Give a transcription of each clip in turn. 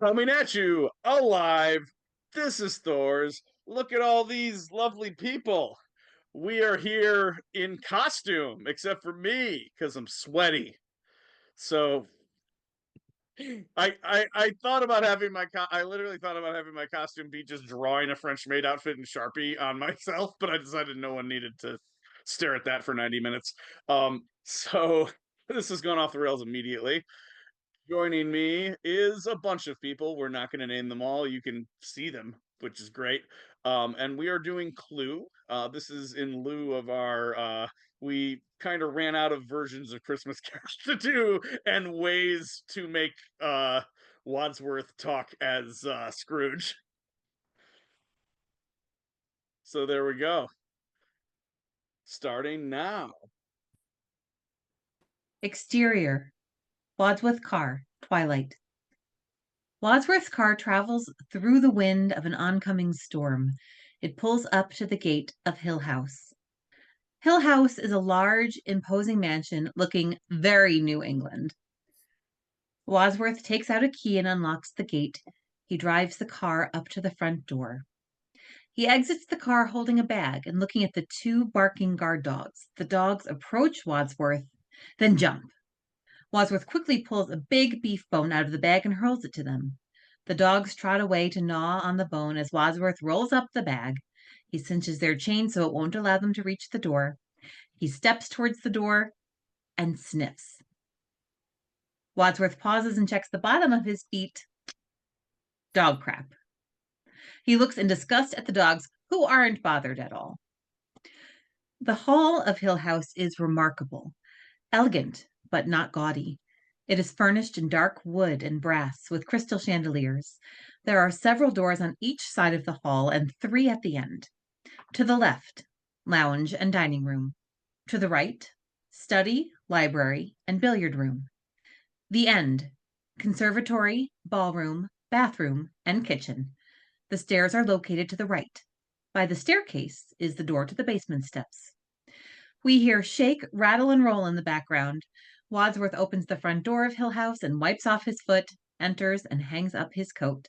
Coming at you alive. This is Thor's. Look at all these lovely people. We are here in costume, except for me, because I'm sweaty. So I thought about having I literally thought about having my costume be just drawing a French maid outfit in Sharpie on myself, but I decided no one needed to stare at that for 90 minutes. So this has gone off the rails immediately. Joining me is a bunch of people. We're not going to name them all. You can see them, which is great. And we are doing Clue. This is in lieu of our. We kind of ran out of versions of Christmas Carols to do and ways to make Wadsworth talk as Scrooge. So there we go. Starting now. Exterior, Wadsworth car, twilight. Wadsworth's car travels through the wind of an oncoming storm. It pulls up to the gate of Hill House. Hill House is a large, imposing mansion looking very New England. Wadsworth takes out a key and unlocks the gate. He drives the car up to the front door. He exits the car holding a bag and looking at the two barking guard dogs. The dogs approach Wadsworth, then jump. Wadsworth quickly pulls a big beef bone out of the bag and hurls it to them. The dogs trot away to gnaw on the bone as Wadsworth rolls up the bag. He cinches their chain so it won't allow them to reach the door. He steps towards the door and sniffs. Wadsworth pauses and checks the bottom of his feet. Dog crap. He looks in disgust at the dogs, who aren't bothered at all. The hall of Hill House is remarkable, elegant, but not gaudy. It is furnished in dark wood and brass with crystal chandeliers. There are several doors on each side of the hall and three at the end. To the left, lounge and dining room. To the right, study, library, and billiard room. The end, conservatory, ballroom, bathroom, and kitchen. The stairs are located to the right. By the staircase is the door to the basement steps. We hear shake, rattle, and roll in the background. Wadsworth opens the front door of Hill House and wipes off his foot, enters, and hangs up his coat.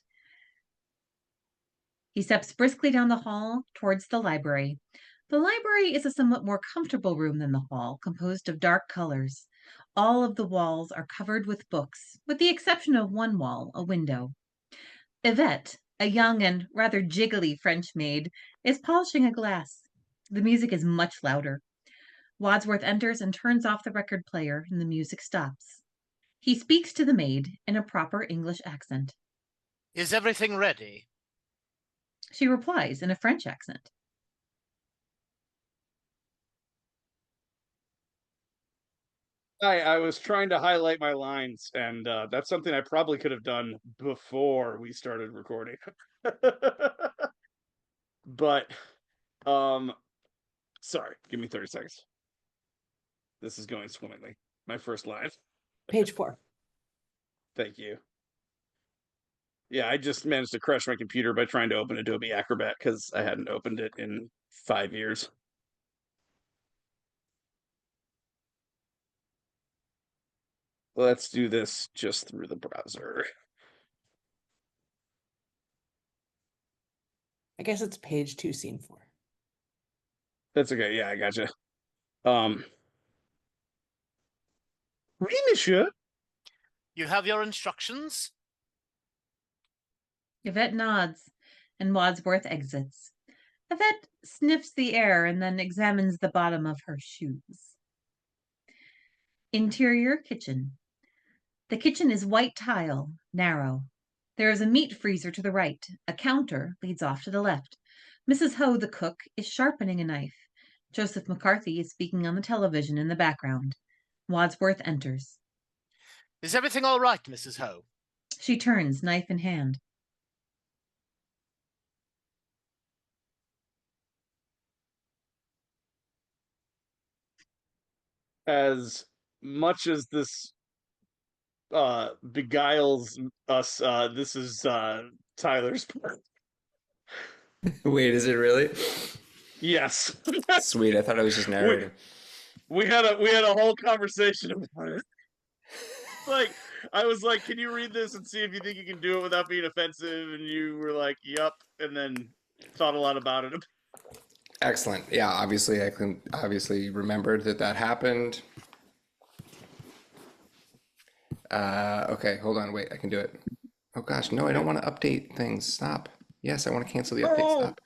He steps briskly down the hall towards the library. The library is a somewhat more comfortable room than the hall, composed of dark colors. All of the walls are covered with books, with the exception of one wall, a window. Yvette, a young and rather jiggly French maid, is polishing a glass. The music is much louder. Wadsworth enters and turns off the record player, and the music stops. He speaks to the maid in a proper English accent. Is everything ready? She replies in a French accent. I was trying to highlight my lines, and that's something I probably could have done before we started recording. But sorry, give me 30 seconds. This is going swimmingly. My first line. Page 4. Thank you. Yeah, I just managed to crush my computer by trying to open Adobe Acrobat because I hadn't opened it in 5 years. Let's do this just through the browser. I guess it's page 2, scene 4. That's okay. Yeah, I gotcha. Oui, monsieur. You have your instructions? Yvette nods, and Wadsworth exits. Yvette sniffs the air and then examines the bottom of her shoes. Interior kitchen. The kitchen is white tile, narrow. There is a meat freezer to the right. A counter leads off to the left. Mrs. Ho, the cook, is sharpening a knife. Joseph McCarthy is speaking on the television in the background. Wadsworth enters. Is everything all right, Mrs. Ho? She turns, knife in hand. As much as this beguiles us, this is Tyler's part. Wait, is it really? Yes. Sweet. I thought I was just narrating. We had a whole conversation about it. Like, I was like, can you read this and see if you think you can do it without being offensive? And you were like, yup. And then thought a lot about it. Excellent. Yeah, obviously I can obviously remembered that happened. Okay, hold on, wait, I can do it. Oh gosh, no, I don't want to update things. Stop. Yes, I want to cancel the update. Oh. Stop.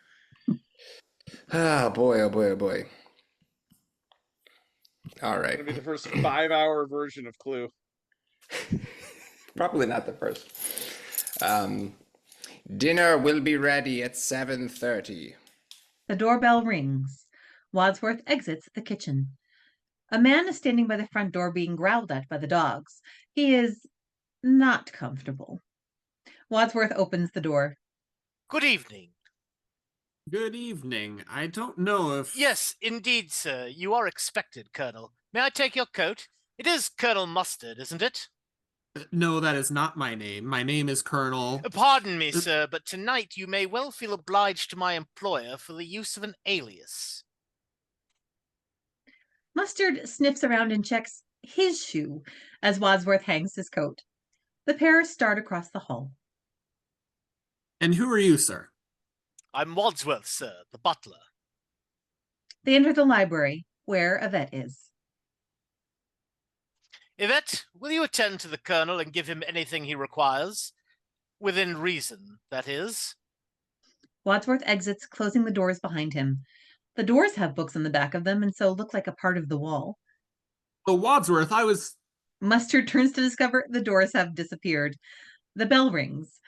Ah, boy, oh boy, oh boy. All right. It's gonna be the first 5-hour version of Clue. Probably not the first. Dinner will be ready at 7:30. The doorbell rings. Wadsworth exits the kitchen. A man is standing by the front door being growled at by the dogs. He is not comfortable. Wadsworth opens the door. Good evening. Good evening. I don't know if... Yes, indeed, sir. You are expected, Colonel. May I take your coat? It is Colonel Mustard, isn't it? No, that is not my name. My name is Colonel... Pardon me, sir, but tonight you may well feel obliged to my employer for the use of an alias. Mustard sniffs around and checks his shoe as Wadsworth hangs his coat. The pair start across the hall. And who are you, sir? I'm Wadsworth, sir, the butler. They enter the library, where Yvette is. Yvette, will you attend to the Colonel and give him anything he requires? Within reason, that is. Wadsworth exits, closing the doors behind him. The doors have books on the back of them and so look like a part of the wall. Oh, Wadsworth, I was... Mustard turns to discover the doors have disappeared. The bell rings.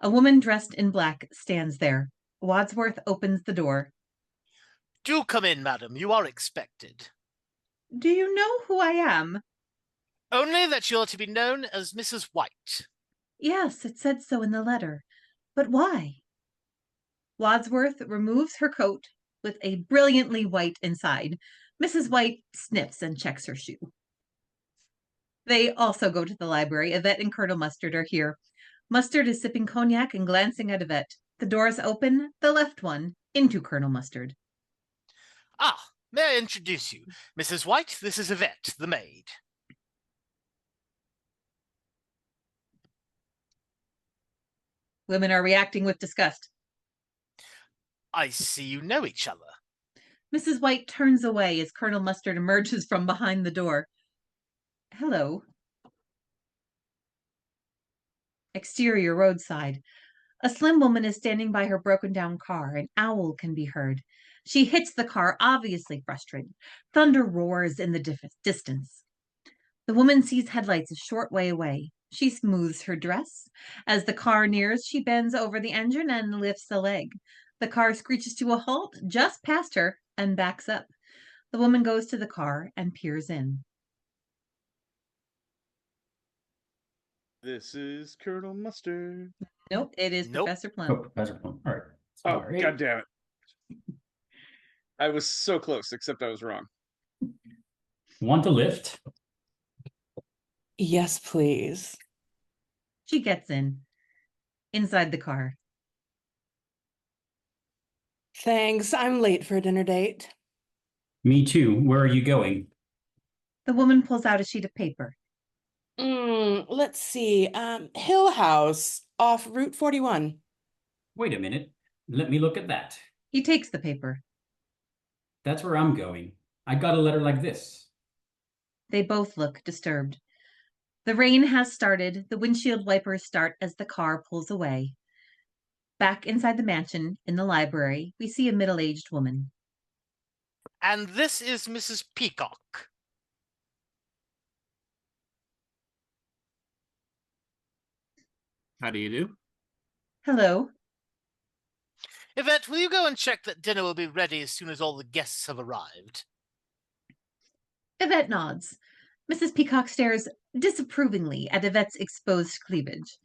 A woman dressed in black stands there. Wadsworth opens the door. Do come in, madam. You are expected. Do you know who I am? Only that you're to be known as Mrs. White. Yes, it said so in the letter. But why? Wadsworth removes her coat with a brilliantly white inside. Mrs. White sniffs and checks her shoe. They also go to the library. Yvette and Colonel Mustard are here. Mustard is sipping cognac and glancing at Yvette. The doors open, the left one, into Colonel Mustard. Ah, may I introduce you? Mrs. White, this is Yvette, the maid. Women are reacting with disgust. I see you know each other. Mrs. White turns away as Colonel Mustard emerges from behind the door. Hello. Exterior roadside. A slim woman is standing by her broken-down car. An owl can be heard. She hits the car, obviously frustrated. Thunder roars in the distance. The woman sees headlights a short way away. She smooths her dress. As the car nears, she bends over the engine and lifts a leg. The car screeches to a halt just past her and backs up. The woman goes to the car and peers in. This is Colonel Mustard. Nope, it is Nope. Professor Plum. Oh, Professor Plum. All right. Oh, Sorry. God damn it. I was so close, except I was wrong. Want a lift? Yes, please. She gets in. Inside the car. Thanks. I'm late for a dinner date. Me too. Where are you going? The woman pulls out a sheet of paper. Let's see. Hill House off Route 41. Wait a minute. Let me look at that. He takes the paper. That's where I'm going. I got a letter like this. They both look disturbed. The rain has started. The windshield wipers start as the car pulls away. Back inside the mansion, in the library, we see a middle-aged woman. And this is Mrs. Peacock. How do you do? Hello. Yvette, will you go and check that dinner will be ready as soon as all the guests have arrived? Yvette nods. Mrs. Peacock stares disapprovingly at Yvette's exposed cleavage.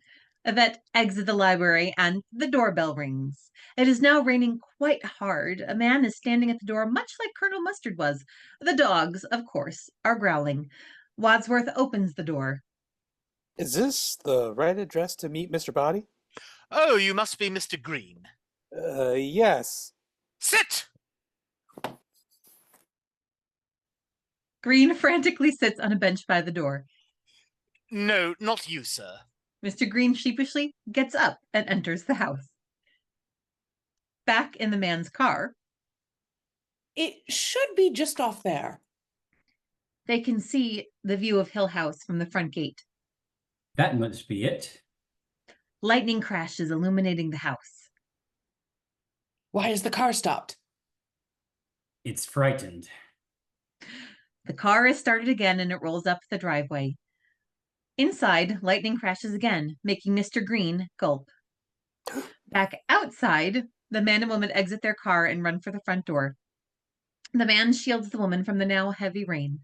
Yvette exits the library and the doorbell rings. It is now raining quite hard. A man is standing at the door, much like Colonel Mustard was. The dogs, of course, are growling. Wadsworth opens the door. Is this the right address to meet Mr. Body? Oh, you must be Mr. Green. Yes. Sit! Green frantically sits on a bench by the door. No, not you, sir. Mr. Green sheepishly gets up and enters the house. Back in the man's car, It should be just off there. they can see the view of Hill House from the front gate. That must be it. Lightning crashes illuminating the house. Why is the car stopped? It's frightened. The car is started again and it rolls up the driveway. Inside, lightning crashes again, making Mr. Green gulp. Back outside, the man and woman exit their car and run for the front door. The man shields the woman from the now heavy rain.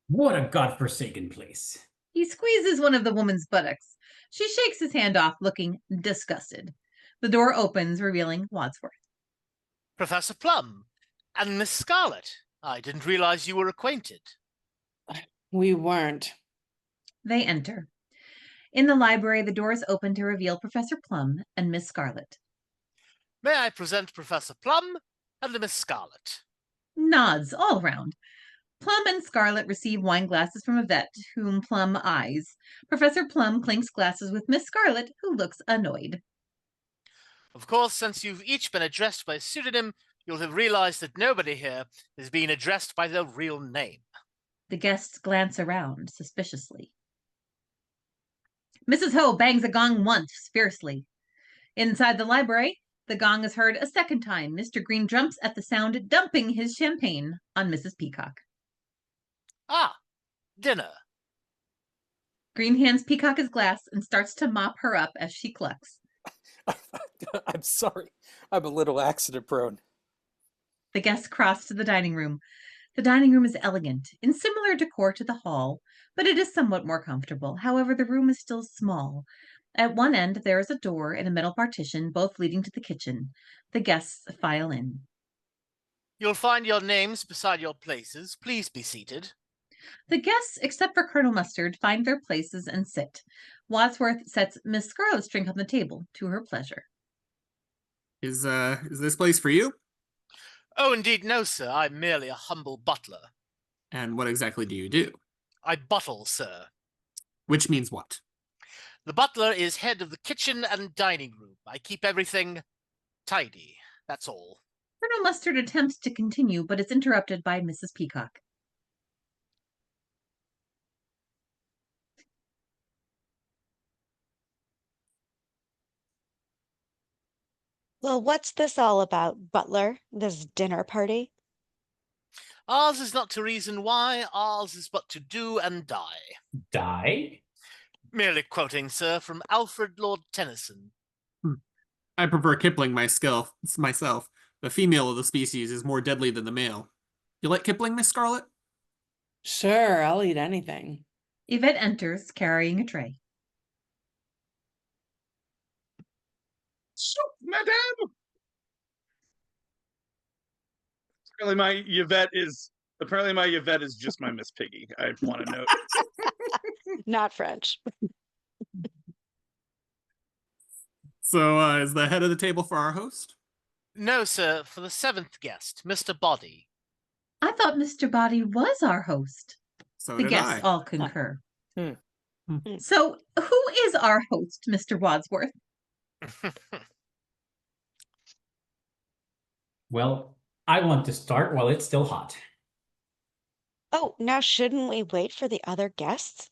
What a godforsaken place. He squeezes one of the woman's buttocks. She shakes his hand off, looking disgusted. The door opens, revealing Wadsworth. Professor Plum. And Miss Scarlet. I didn't realize you were acquainted. We weren't. They enter. In the library, the doors open to reveal Professor Plum and Miss Scarlet. May I present Professor Plum and Miss Scarlet? Nods all around. Plum and Scarlet receive wine glasses from Yvette, whom Plum eyes. Professor Plum clinks glasses with Miss Scarlet, who looks annoyed. Of course, since you've each been addressed by pseudonym, you'll have realized that nobody here is being addressed by their real name. The guests glance around suspiciously. Mrs. Ho bangs a gong once, fiercely. Inside the library, the gong is heard a second time. Mr. Green jumps at the sound, dumping his champagne on Mrs. Peacock. Ah, dinner. Green hands Peacock his glass and starts to mop her up as she clucks. I'm sorry. I'm a little accident prone. The guests cross to the dining room. The dining room is elegant, in similar decor to the hall, but it is somewhat more comfortable. However, the room is still small. At one end, there is a door and a metal partition, both leading to the kitchen. The guests file in. You'll find your names beside your places. Please be seated. The guests, except for Colonel Mustard, find their places and sit. Wadsworth sets Miss Scarlet's drink on the table, to her pleasure. Is this place for you? Oh, indeed, no, sir. I'm merely a humble butler. And what exactly do you do? I buttle, sir. Which means what? The butler is head of the kitchen and dining room. I keep everything tidy. That's all. Colonel Mustard attempts to continue, but is interrupted by Mrs. Peacock. Well, what's this all about, Butler? This dinner party? Ours is not to reason why, ours is but to do and die. Die? Merely quoting, sir, from Alfred Lord Tennyson. I prefer Kipling myself. The female of the species is more deadly than the male. You like Kipling, Miss Scarlet? Sure, I'll eat anything. Yvette enters, carrying a tray. Soup, madame. Apparently my Yvette is just my Miss Piggy. I want to note. Not French. So, is the head of the table for our host? No, sir, for the seventh guest, Mr. Body. I thought Mr. Body was our host. So The did guests I. all concur. Hmm. So, who is our host, Mr. Wadsworth? Well, I want to start while it's still hot. Oh, now shouldn't we wait for the other guests?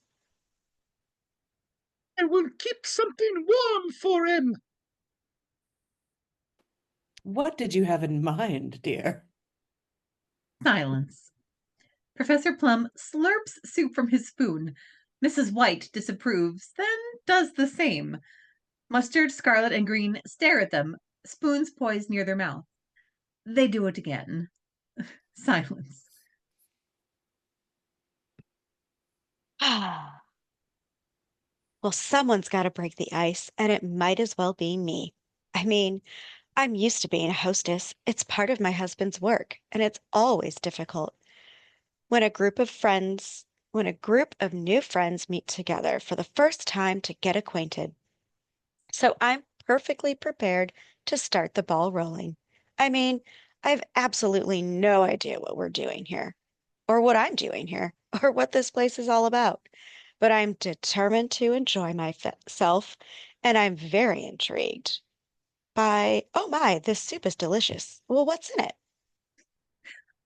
And we'll keep something warm for him. What did you have in mind, dear? Silence. Professor Plum slurps soup from his spoon. Mrs. White disapproves, then does the same. Mustard, Scarlet, and Green stare at them, spoons poised near their mouth. They do it again. Silence. Ah. Well, someone's got to break the ice, and it might as well be me. I mean, I'm used to being a hostess. It's part of my husband's work, and it's always difficult. When a group of new friends meet together for the first time to get acquainted. So I'm perfectly prepared to start the ball rolling. I mean, I have absolutely no idea what we're doing here, or what I'm doing here, or what this place is all about. but I'm determined to enjoy myself, and I'm very intrigued by, oh my, this soup is delicious. Well, what's in it?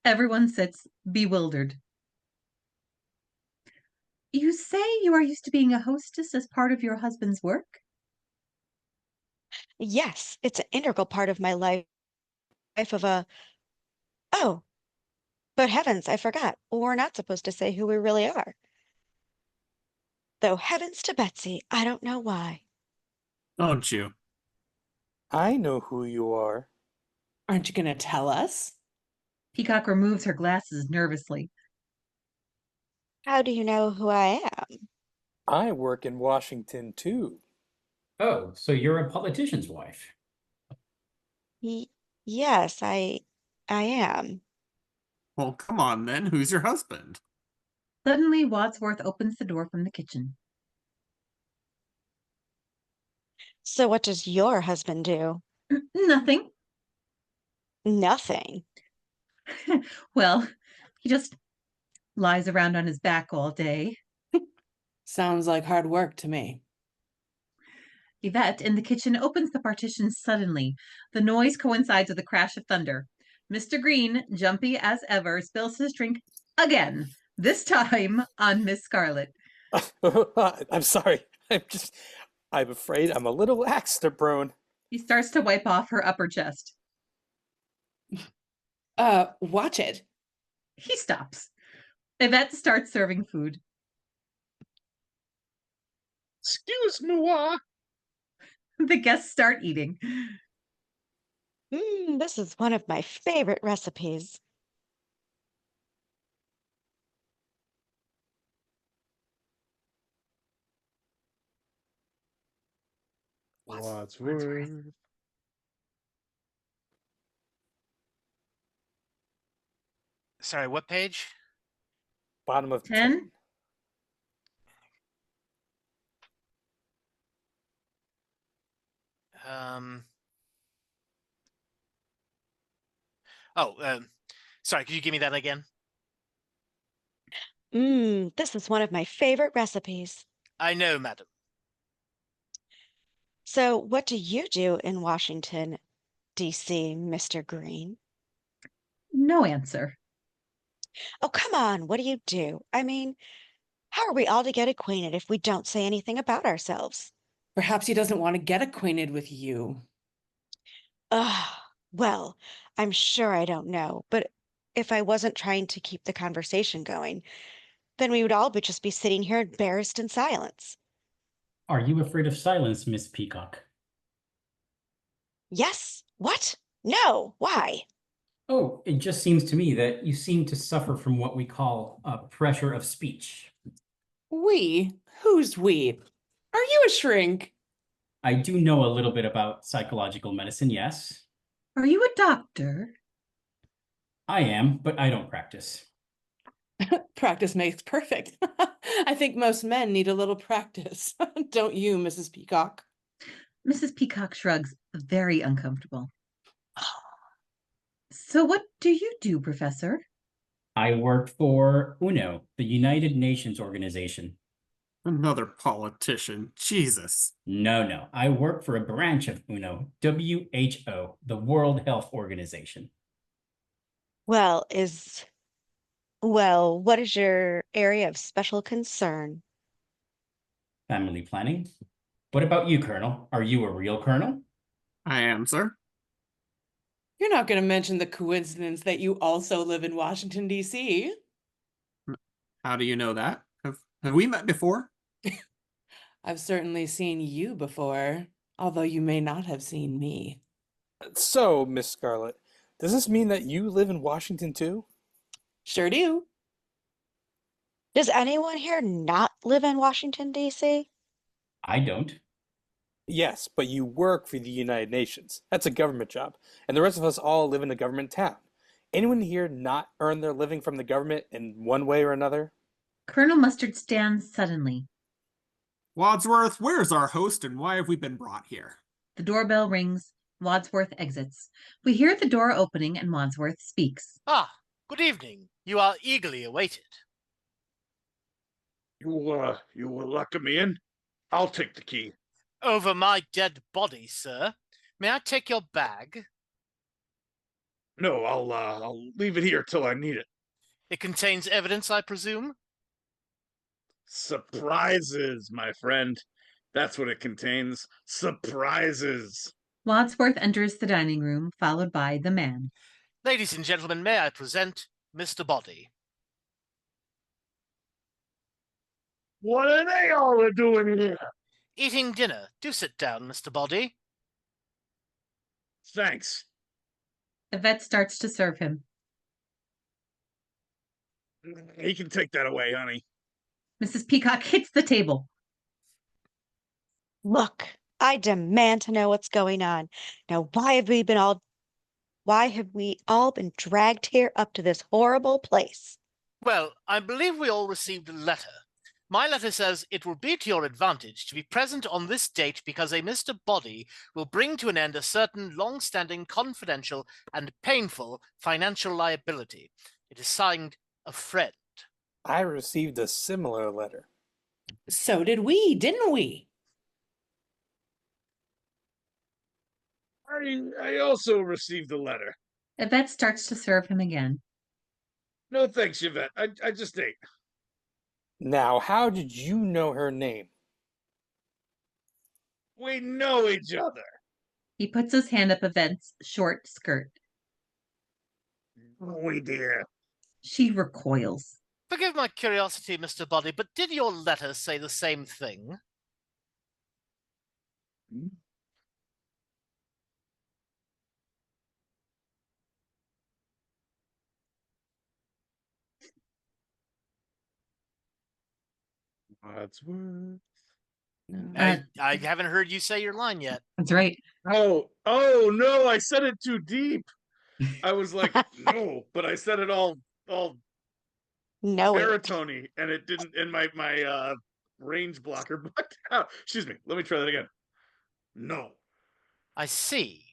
Everyone sits bewildered. You say you are used to being a hostess as part of your husband's work? Yes, it's an integral part of my life of a, oh, but heavens, I forgot. We're not supposed to say who we really are. Though heavens to Betsy, I don't know why. Don't you? I know who you are. Aren't you going to tell us? Peacock removes her glasses nervously. How do you know who I am? I work in Washington too. Oh, so you're a politician's wife. Y yes, I am. Well, come on then. Who's your husband? Suddenly, Wadsworth opens the door from the kitchen. So what does your husband do? Nothing. Nothing. Well, he just lies around on his back all day. Sounds like hard work to me. Yvette in the kitchen opens the partition suddenly. The noise coincides with a crash of thunder. Mr. Green, jumpy as ever, spills his drink again, this time on Miss Scarlet. I'm sorry. I'm afraid I'm a little accident prone. He starts to wipe off her upper chest. Watch it. He stops. Yvette starts serving food. Excuse moi. The guests start eating. This is one of my favorite recipes. Wadsworth. Sorry, what page? Bottom of 10. Sorry, could you give me that again? This is one of my favorite recipes. I know, madam. So what do you do in Washington, D.C., Mr. Green? No answer. Oh, come on, what do you do? I mean, how are we all to get acquainted if we don't say anything about ourselves? Perhaps he doesn't want to get acquainted with you. Ugh, well, I'm sure I don't know, but if I wasn't trying to keep the conversation going, then we would all just be sitting here embarrassed in silence. Are you afraid of silence, Miss Peacock? Yes? What? No, why? Oh, it just seems to me that you seem to suffer from what we call a pressure of speech. We? Who's we? Are you a shrink? I do know a little bit about psychological medicine, yes. Are you a doctor? I am, but I don't practice. Practice makes perfect. I think most men need a little practice. Don't you, Mrs. Peacock? Mrs. Peacock shrugs, very uncomfortable. So what do you do, Professor? I work for UNO, the United Nations organization. Another politician. Jesus. No. I work for a branch of UNO, WHO, the World Health Organization. Well, what is your area of special concern? Family planning. What about you, Colonel? Are you a real colonel? I am, sir. You're not going to mention the coincidence that you also live in Washington, D.C. How do you know that? Have we met before? I've certainly seen you before, although you may not have seen me. So, Miss Scarlet, does this mean that you live in Washington too? Sure do. Does anyone here not live in Washington, D.C.? I don't. Yes, but you work for the United Nations. That's a government job. And the rest of us all live in a government town. Anyone here not earn their living from the government in one way or another? Colonel Mustard stands suddenly. Wadsworth, where's our host and why have we been brought here? The doorbell rings. Wadsworth exits. We hear the door opening and Wadsworth speaks. Ah, good evening. You are eagerly awaited. You will lock me in? I'll take the key. Over my dead body, sir. May I take your bag? No, I'll leave it here till I need it. It contains evidence, I presume? Surprises, my friend. That's what it contains. Surprises. Wadsworth enters the dining room, followed by the man. Ladies and gentlemen, may I present Mr. Body? What are they all doing here? Eating dinner. Do sit down, Mr. Body. Thanks. Yvette starts to serve him. He can take that away, honey. Mrs. Peacock hits the table. Look, I demand to know what's going on. Now, why have we all been dragged here up to this horrible place? Well, I believe we all received a letter. My letter says it will be to your advantage to be present on this date because a Mr. Body will bring to an end a certain long-standing, confidential, and painful financial liability. It is signed a friend. I received a similar letter. So did we, didn't we? I also received a letter. Yvette starts to serve him again. No thanks, Yvette. I just ate. Now, how did you know her name? We know each other. He puts his hand up Yvette's short skirt. We dear. She recoils. Forgive my curiosity, Mr. Body, but did your letter say the same thing? Wadsworth. I haven't heard you say your line yet. That's right. Oh no, I said it too deep. I was like, no, but I said it all No, baritone, and it didn't. And my range blocker blocked out. Excuse me. Let me try that again. No. I see.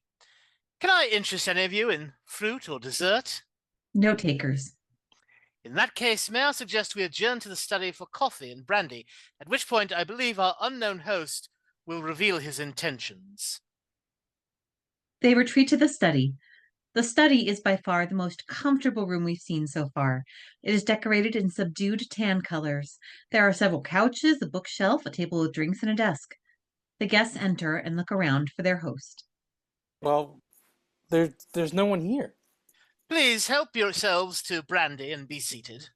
Can I interest any of you in fruit or dessert? No takers. In that case, may I suggest we adjourn to the study for coffee and brandy, at which point I believe our unknown host will reveal his intentions. They retreat to the study. The study is by far the most comfortable room we've seen so far. It is decorated in subdued tan colors. There are several couches, a bookshelf, a table with drinks, and a desk. The guests enter and look around for their host. Well, there's no one here. Please help yourselves to brandy and be seated.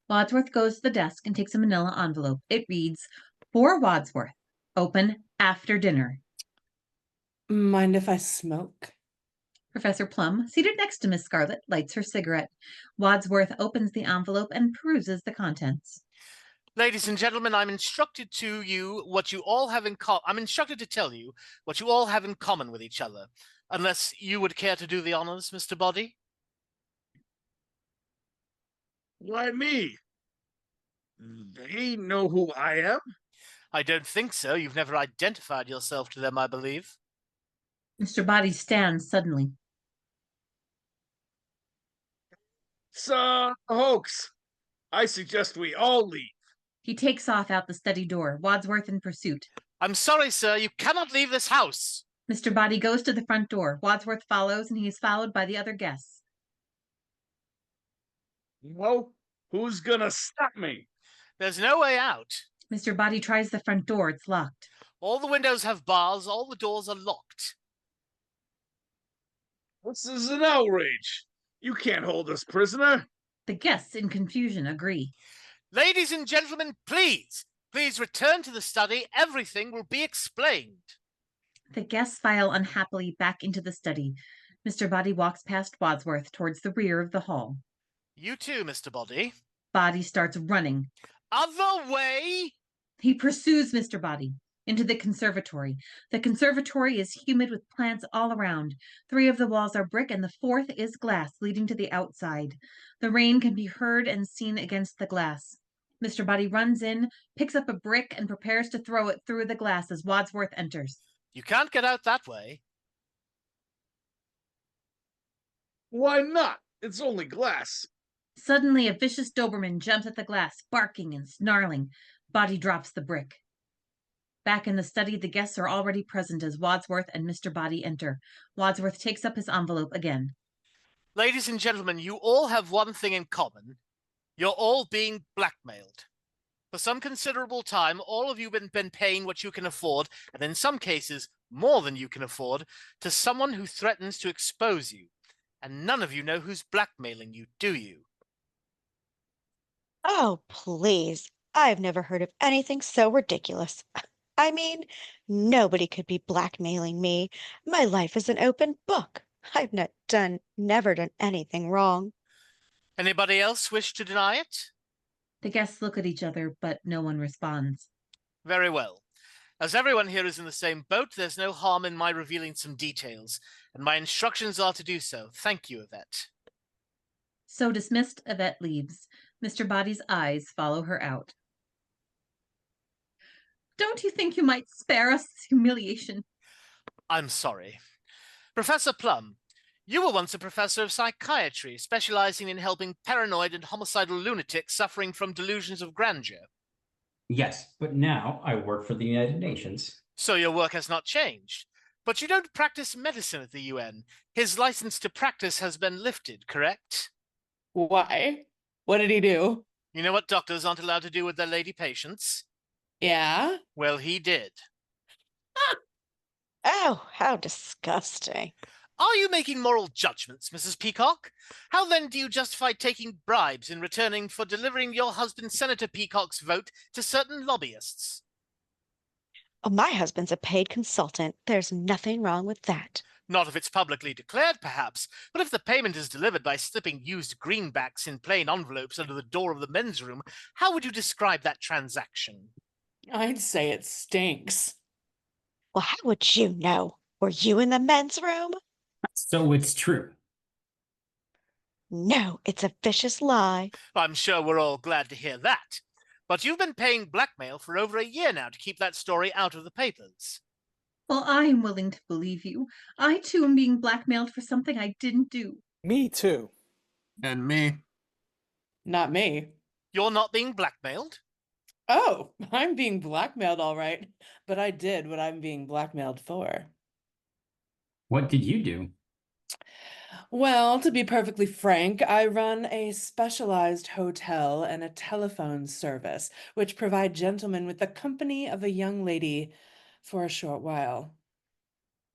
Wadsworth goes to the desk and takes a manila envelope. It reads, "For Wadsworth. Open after dinner." Mind if I smoke? Professor Plum, seated next to Miss Scarlet, lights her cigarette. Wadsworth opens the envelope and peruses the contents. Ladies and gentlemen, I'm instructed to tell you what you all have in common with each other. Unless you would care to do the honors, Mr. Body? Why me? They know who I am? I don't think so. You've never identified yourself to them, I believe. Mr. Body stands suddenly. It's a hoax. I suggest we all leave. He takes off out the study door, Wadsworth in pursuit. I'm sorry, sir. You cannot leave this house. Mr. Body goes to the front door. Wadsworth follows, and he is followed by the other guests. Well, who's gonna stop me? There's no way out. Mr. Body tries the front door. It's locked. All the windows have bars. All the doors are locked. This is an outrage. You can't hold us prisoner. The guests, in confusion, agree. Ladies and gentlemen, please return to the study. Everything will be explained. The guests file unhappily back into the study. Mr. Body walks past Wadsworth towards the rear of the hall. You too, Mr. Body. Body starts running. Other way! He pursues Mr. Body into the conservatory. The conservatory is humid with plants all around. 3 of the walls are brick and the 4th is glass, leading to the outside. The rain can be heard and seen against the glass. Mr. Body runs in, picks up a brick, and prepares to throw it through the glass as Wadsworth enters. You can't get out that way. Why not? It's only glass. Suddenly, a vicious Doberman jumps at the glass, barking and snarling. Body drops the brick. Back in the study, the guests are already present as Wadsworth and Mr. Body enter. Wadsworth takes up his envelope again. Ladies and gentlemen, you all have one thing in common. You're all being blackmailed. For some considerable time, all of you have been paying what you can afford, and in some cases, more than you can afford, to someone who threatens to expose you. And none of you know who's blackmailing you, do you? Oh, please. I've never heard of anything so ridiculous. I mean, nobody could be blackmailing me. My life is an open book. I've never done anything wrong. Anybody else wish to deny it? The guests look at each other, but no one responds. Very well. As everyone here is in the same boat, there's no harm in my revealing some details, and my instructions are to do so. Thank you, Yvette. So dismissed, Yvette leaves. Mr. Body's eyes follow her out. Don't you think you might spare us this humiliation? I'm sorry. Professor Plum, you were once a professor of psychiatry, specializing in helping paranoid and homicidal lunatics suffering from delusions of grandeur. Yes, but now I work for the United Nations. So your work has not changed. But you don't practice medicine at the UN. His license to practice has been lifted, correct? Why? What did he do? You know what doctors aren't allowed to do with their lady patients? Yeah? Well, he did. Oh, how disgusting. Are you making moral judgments, Mrs. Peacock? How then do you justify taking bribes in returning for delivering your husband Senator Peacock's vote to certain lobbyists? Oh, my husband's a paid consultant. There's nothing wrong with that. Not if it's publicly declared, perhaps, but if the payment is delivered by slipping used greenbacks in plain envelopes under the door of the men's room, how would you describe that transaction? I'd say it stinks. Well, how would you know? Were you in the men's room? So it's true. No, it's a vicious lie. I'm sure we're all glad to hear that. But you've been paying blackmail for over a year now to keep that story out of the papers. Well, I am willing to believe you. I, too, am being blackmailed for something I didn't do. Me too. And me. Not me. You're not being blackmailed? Oh, I'm being blackmailed, all right. But I did what I'm being blackmailed for. What did you do? Well, to be perfectly frank, I run a specialized hotel and a telephone service, which provide gentlemen with the company of a young lady for a short while.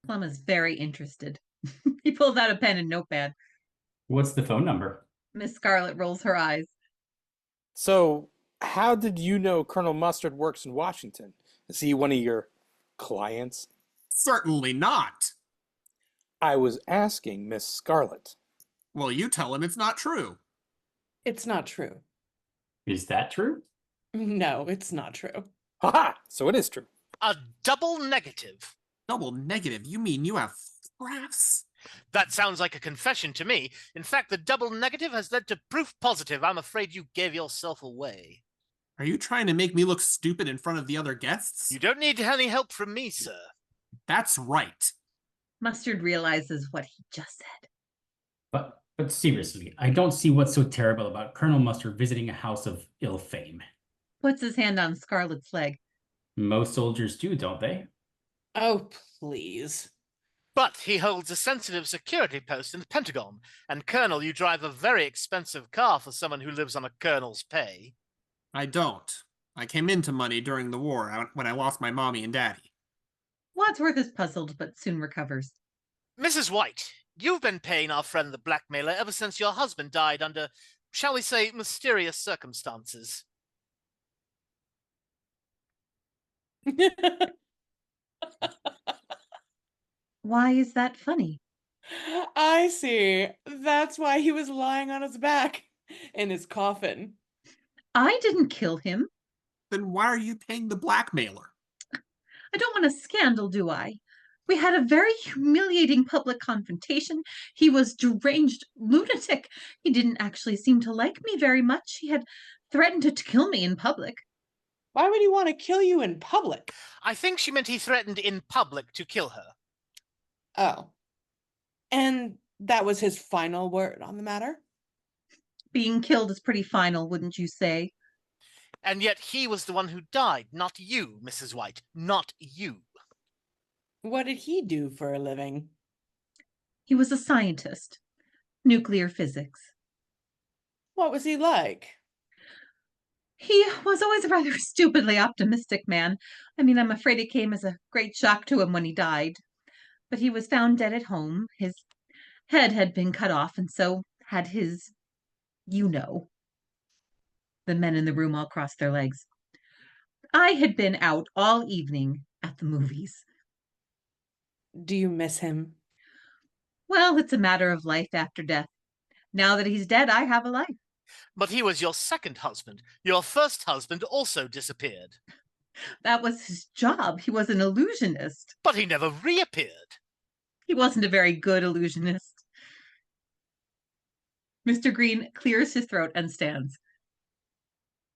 Plum is very interested. He pulls out a pen and notepad. What's the phone number? Miss Scarlet rolls her eyes. So, how did you know Colonel Mustard works in Washington? Is he one of your clients? Certainly not. I was asking Miss Scarlet. Well, you tell him it's not true. It's not true. Is that true? No, it's not true. Haha! So it is true. A double negative. Double negative? You mean you have photographs? That sounds like a confession to me. In fact, the double negative has led to proof positive. I'm afraid you gave yourself away. Are you trying to make me look stupid in front of the other guests? You don't need any help from me, sir. That's right. Mustard realizes what he just said. But seriously, I don't see what's so terrible about Colonel Mustard visiting a house of ill fame. Puts his hand on Scarlet's leg. Most soldiers do, don't they? Oh, please. But he holds a sensitive security post in the Pentagon, and Colonel, you drive a very expensive car for someone who lives on a colonel's pay. I don't. I came into money during the war when I lost my mommy and daddy. Wadsworth is puzzled, but soon recovers. Mrs. White, you've been paying our friend the blackmailer ever since your husband died under, shall we say, mysterious circumstances. Why is that funny? I see. That's why he was lying on his back in his coffin. I didn't kill him. Then why are you paying the blackmailer? I don't want a scandal, do I? We had a very humiliating public confrontation. He was deranged lunatic. He didn't actually seem to like me very much. He had threatened to kill me in public. Why would he want to kill you in public? I think she meant he threatened in public to kill her. Oh. And that was his final word on the matter? Being killed is pretty final, wouldn't you say? And yet he was the one who died, not you, Mrs. White, not you. What did he do for a living? He was a scientist, nuclear physics. What was he like? He was always a rather stupidly optimistic man. I mean, I'm afraid it came as a great shock to him when he died. But he was found dead at home. His head had been cut off, and so had his, you know. The men in the room all crossed their legs. I had been out all evening at the movies. Do you miss him? Well, it's a matter of life after death. Now that he's dead, I have a life. But he was your second husband. Your first husband also disappeared. That was his job. He was an illusionist. But he never reappeared. He wasn't a very good illusionist. Mr. Green clears his throat and stands.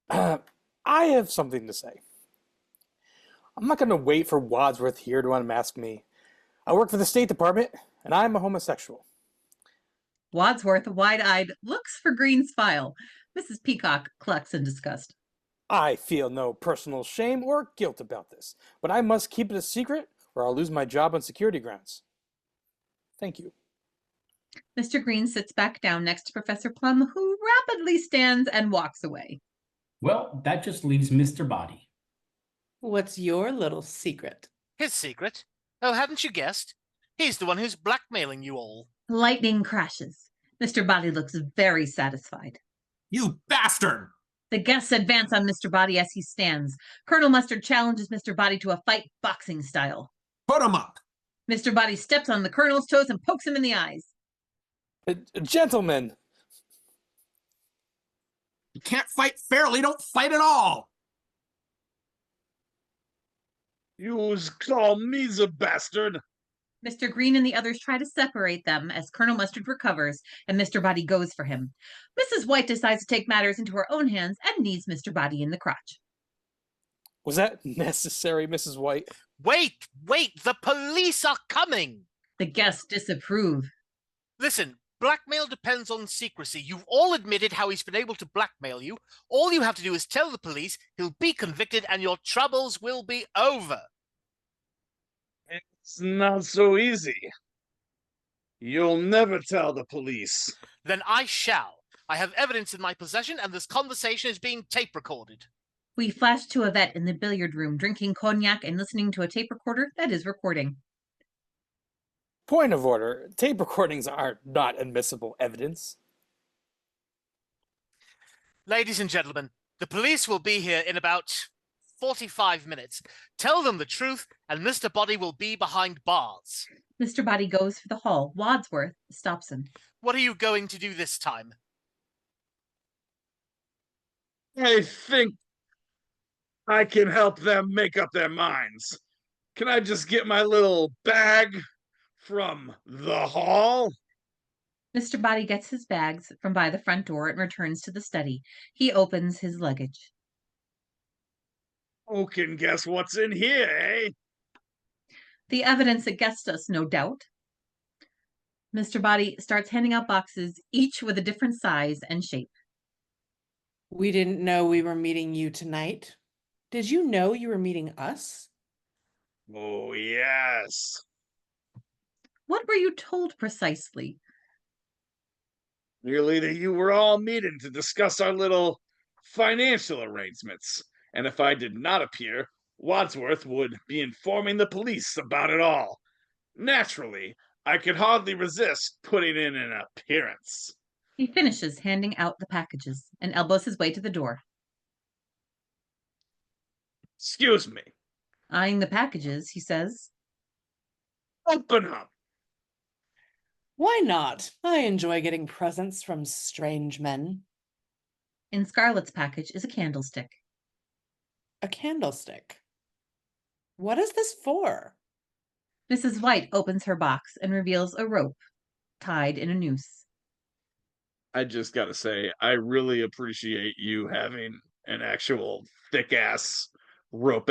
I have something to say. I'm not going to wait for Wadsworth here to unmask me. I work for the State Department, and I'm a homosexual. Wadsworth, wide-eyed, looks for Green's file. Mrs. Peacock clucks in disgust. I feel no personal shame or guilt about this, but I must keep it a secret or I'll lose my job on security grounds. Thank you. Mr. Green sits back down next to Professor Plum, who rapidly stands and walks away. Well, that just leaves Mr. Body. What's your little secret? His secret? Oh, hadn't you guessed? He's the one who's blackmailing you all. Lightning crashes. Mr. Body looks very satisfied. You bastard! The guests advance on Mr. Body as he stands. Colonel Mustard challenges Mr. Body to a fight boxing style. Put him up! Mr. Body steps on the Colonel's toes and pokes him in the eyes. Gentlemen! You can't fight fairly, don't fight at all! You call me the bastard? Mr. Green and the others try to separate them as Colonel Mustard recovers and Mr. Body goes for him. Mrs. White decides to take matters into her own hands and knees Mr. Body in the crotch. Was that necessary, Mrs. White? Wait, the police are coming! The guests disapprove. Listen, blackmail depends on secrecy. You've all admitted how he's been able to blackmail you. All you have to do is tell the police, he'll be convicted, and your troubles will be over. It's not so easy. You'll never tell the police. Then I shall. I have evidence in my possession, and this conversation is being tape recorded. We flash to Yvette in the billiard room, drinking cognac and listening to a tape recorder that is recording. Point of order. Tape recordings are not admissible evidence. Ladies and gentlemen, the police will be here in about 45 minutes. Tell them the truth, and Mr. Body will be behind bars. Mr. Body goes for the hall. Wadsworth stops him. What are you going to do this time? I think I can help them make up their minds. Can I just get my little bag from the hall? Mr. Body gets his bags from by the front door and returns to the study. He opens his luggage. Who can guess what's in here, eh? The evidence against us, no doubt. Mr. Body starts handing out boxes, each with a different size and shape. We didn't know we were meeting you tonight. Did you know you were meeting us? Oh, yes. What were you told precisely? Merely that you were all meeting to discuss our little financial arrangements. And if I did not appear, Wadsworth would be informing the police about it all. Naturally, I could hardly resist putting in an appearance. He finishes handing out the packages and elbows his way to the door. Excuse me. Eyeing the packages, he says, Open up. Why not? I enjoy getting presents from strange men. In Scarlett's package is a candlestick. A candlestick. What is this for? Mrs. White opens her box and reveals a rope tied in a noose. I just gotta say, I really appreciate you having an actual thick-ass rope.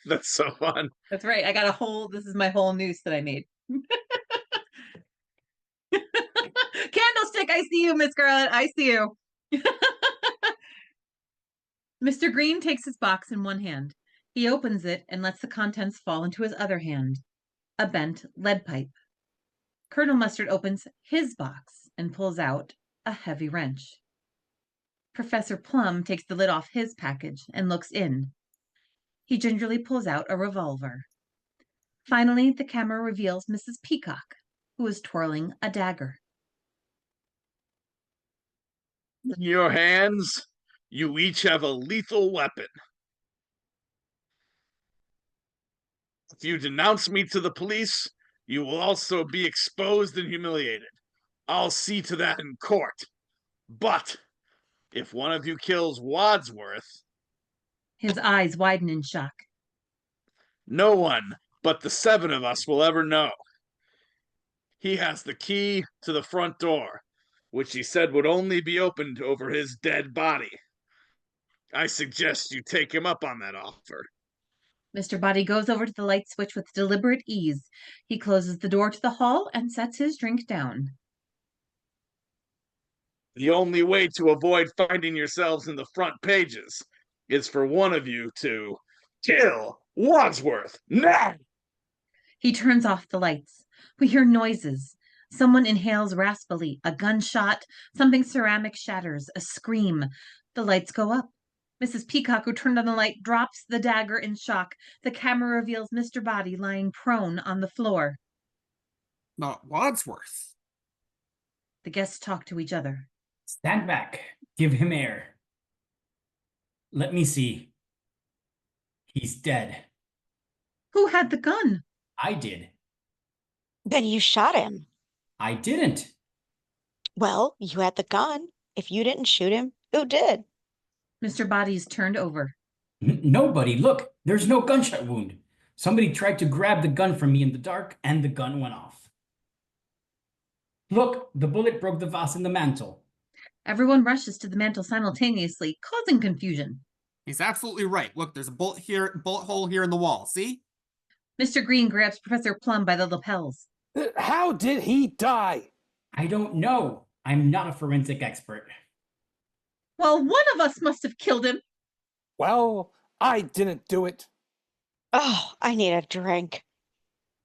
That's so fun. That's right. I got this is my whole noose that I made. Candlestick, I see you, Miss Scarlett. I see you. Mr. Green takes his box in one hand. He opens it and lets the contents fall into his other hand. A bent lead pipe. Colonel Mustard opens his box and pulls out a heavy wrench. Professor Plum takes the lid off his package and looks in. He gingerly pulls out a revolver. Finally, the camera reveals Mrs. Peacock, who is twirling a dagger. In your hands, you each have a lethal weapon. If you denounce me to the police, you will also be exposed and humiliated. I'll see to that in court. But if one of you kills Wadsworth, His eyes widen in shock. no one but the 7 of us will ever know. He has the key to the front door, which he said would only be opened over his dead body. I suggest you take him up on that offer. Mr. Body goes over to the light switch with deliberate ease. He closes the door to the hall and sets his drink down. The only way to avoid finding yourselves in the front pages is for one of you to kill Wadsworth now. He turns off the lights. We hear noises. Someone inhales raspily, a gunshot, something ceramic shatters, a scream. The lights go up. Mrs. Peacock, who turned on the light, drops the dagger in shock. The camera reveals Mr. Body lying prone on the floor. Not Wadsworth. The guests talk to each other. Stand back. Give him air. Let me see. He's dead. Who had the gun? I did. Then you shot him. I didn't. Well, you had the gun. If you didn't shoot him, who did? Mr. Body is turned over. Nobody. Look, there's no gunshot wound. Somebody tried to grab the gun from me in the dark, and the gun went off. Look, the bullet broke the vase in the mantle. Everyone rushes to the mantel simultaneously, causing confusion. He's absolutely right. Look, there's a bullet hole here in the wall. See? Mr. Green grabs Professor Plum by the lapels. How did he die? I don't know. I'm not a forensic expert. Well, one of us must have killed him. Well, I didn't do it. Oh, I need a drink.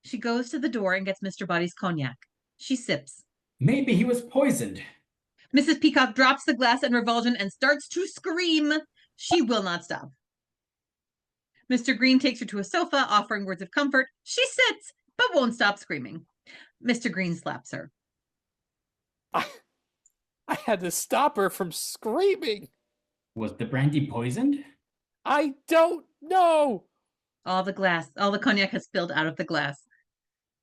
She goes to the door and gets Mr. Body's cognac. She sips. Maybe he was poisoned. Mrs. Peacock drops the glass and revulsion and starts to scream. She will not stop. Mr. Green takes her to a sofa, offering words of comfort. She sits, but won't stop screaming. Mr. Green slaps her. I had to stop her from screaming. Was the brandy poisoned? I don't know. All the cognac has spilled out of the glass.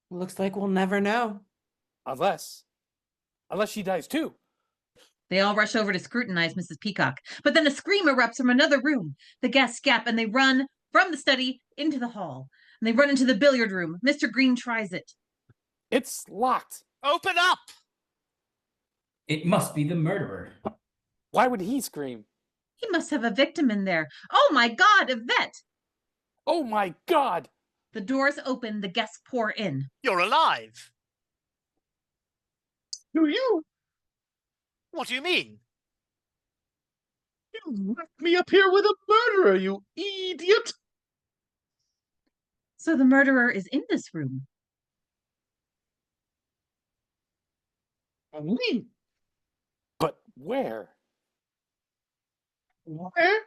Looks like we'll never know. Unless she dies too. They all rush over to scrutinize Mrs. Peacock, but then a scream erupts from another room. The guests gap and they run from the study into the hall. And they run into the billiard room. Mr. Green tries it. It's locked. Open up! It must be the murderer. Why would he scream? He must have a victim in there. Oh my God, Yvette! Oh my God! The doors open, the guests pour in. You're alive. Do you? What do you mean? You left me up here with a murderer, you idiot! So the murderer is in this room. Me? But where? Where?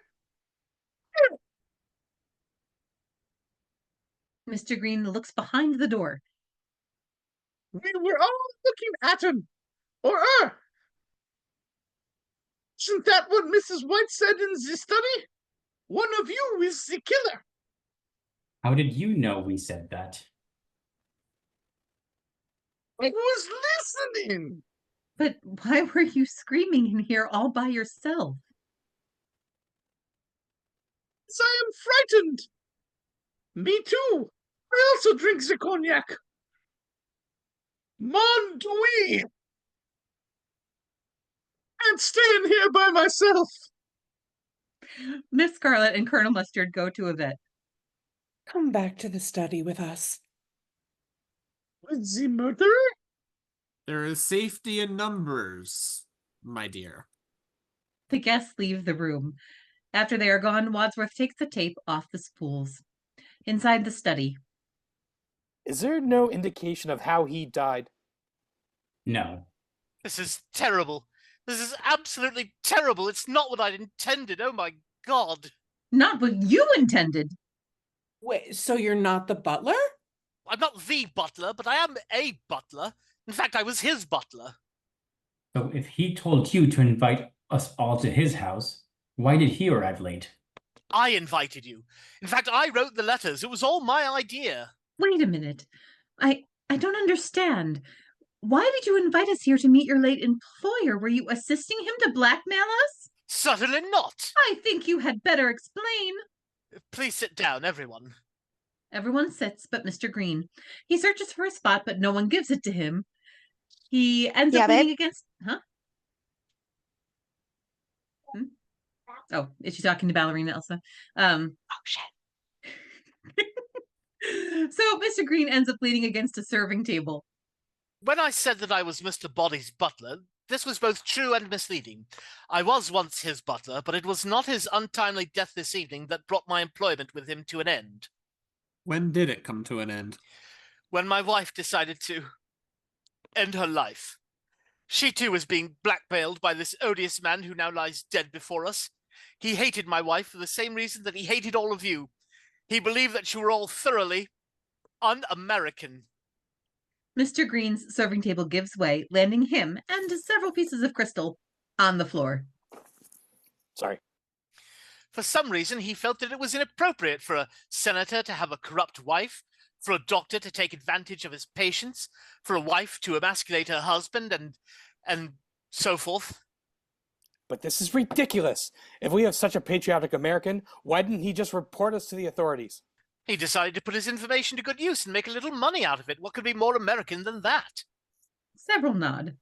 Mr. Green looks behind the door. We were all looking at him. Or her. Isn't that what Mrs. White said in the study? One of you is the killer. How did you know we said that? I was listening. But why were you screaming in here all by yourself? Yes, I am frightened. Me too. I also drink the cognac. Mon Dieu. Can't stay in here by myself. Miss Scarlet and Colonel Mustard go to Yvette. Come back to the study with us. With the murderer? There is safety in numbers, my dear. The guests leave the room. After they are gone, Wadsworth takes the tape off the spools. Inside the study. Is there no indication of how he died? No. This is terrible. This is absolutely terrible. It's not what I'd intended. Oh my God. Not what you intended. Wait, so you're not the butler? I'm not the butler, but I am a butler. In fact, I was his butler. So if he told you to invite us all to his house, why did he arrive late? I invited you. In fact, I wrote the letters. It was all my idea. Wait a minute. I don't understand. Why did you invite us here to meet your late employer? Were you assisting him to blackmail us? Certainly not. I think you had better explain. Please sit down, everyone. Everyone sits but Mr. Green. He searches for a spot, but no one gives it to him. He ends up leaning against... Huh? Oh, is she talking to Ballerina Elsa? Oh, shit. So Mr. Green ends up leaning against a serving table. When I said that I was Mr. Body's butler, this was both true and misleading. I was once his butler, but it was not his untimely death this evening that brought my employment with him to an end. When did it come to an end? When my wife decided to end her life. She too was being blackmailed by this odious man who now lies dead before us. He hated my wife for the same reason that he hated all of you. He believed that you were all thoroughly un-American. Mr. Green's serving table gives way, landing him and several pieces of crystal on the floor. Sorry. For some reason, he felt that it was inappropriate for a senator to have a corrupt wife, for a doctor to take advantage of his patients, for a wife to emasculate her husband, and so forth. But this is ridiculous. If we have such a patriotic American, why didn't he just report us to the authorities? He decided to put his information to good use and make a little money out of it. What could be more American than that? Several nod.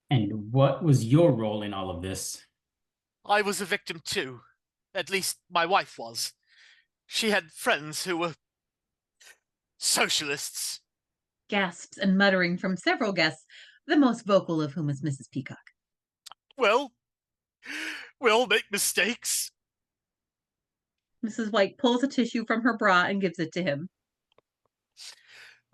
And what was your role in all of this? I was a victim too. At least my wife was. She had friends who were socialists. Gasps and muttering from several guests, the most vocal of whom is Mrs. Peacock. Well, we all make mistakes. Mrs. White pulls a tissue from her bra and gives it to him.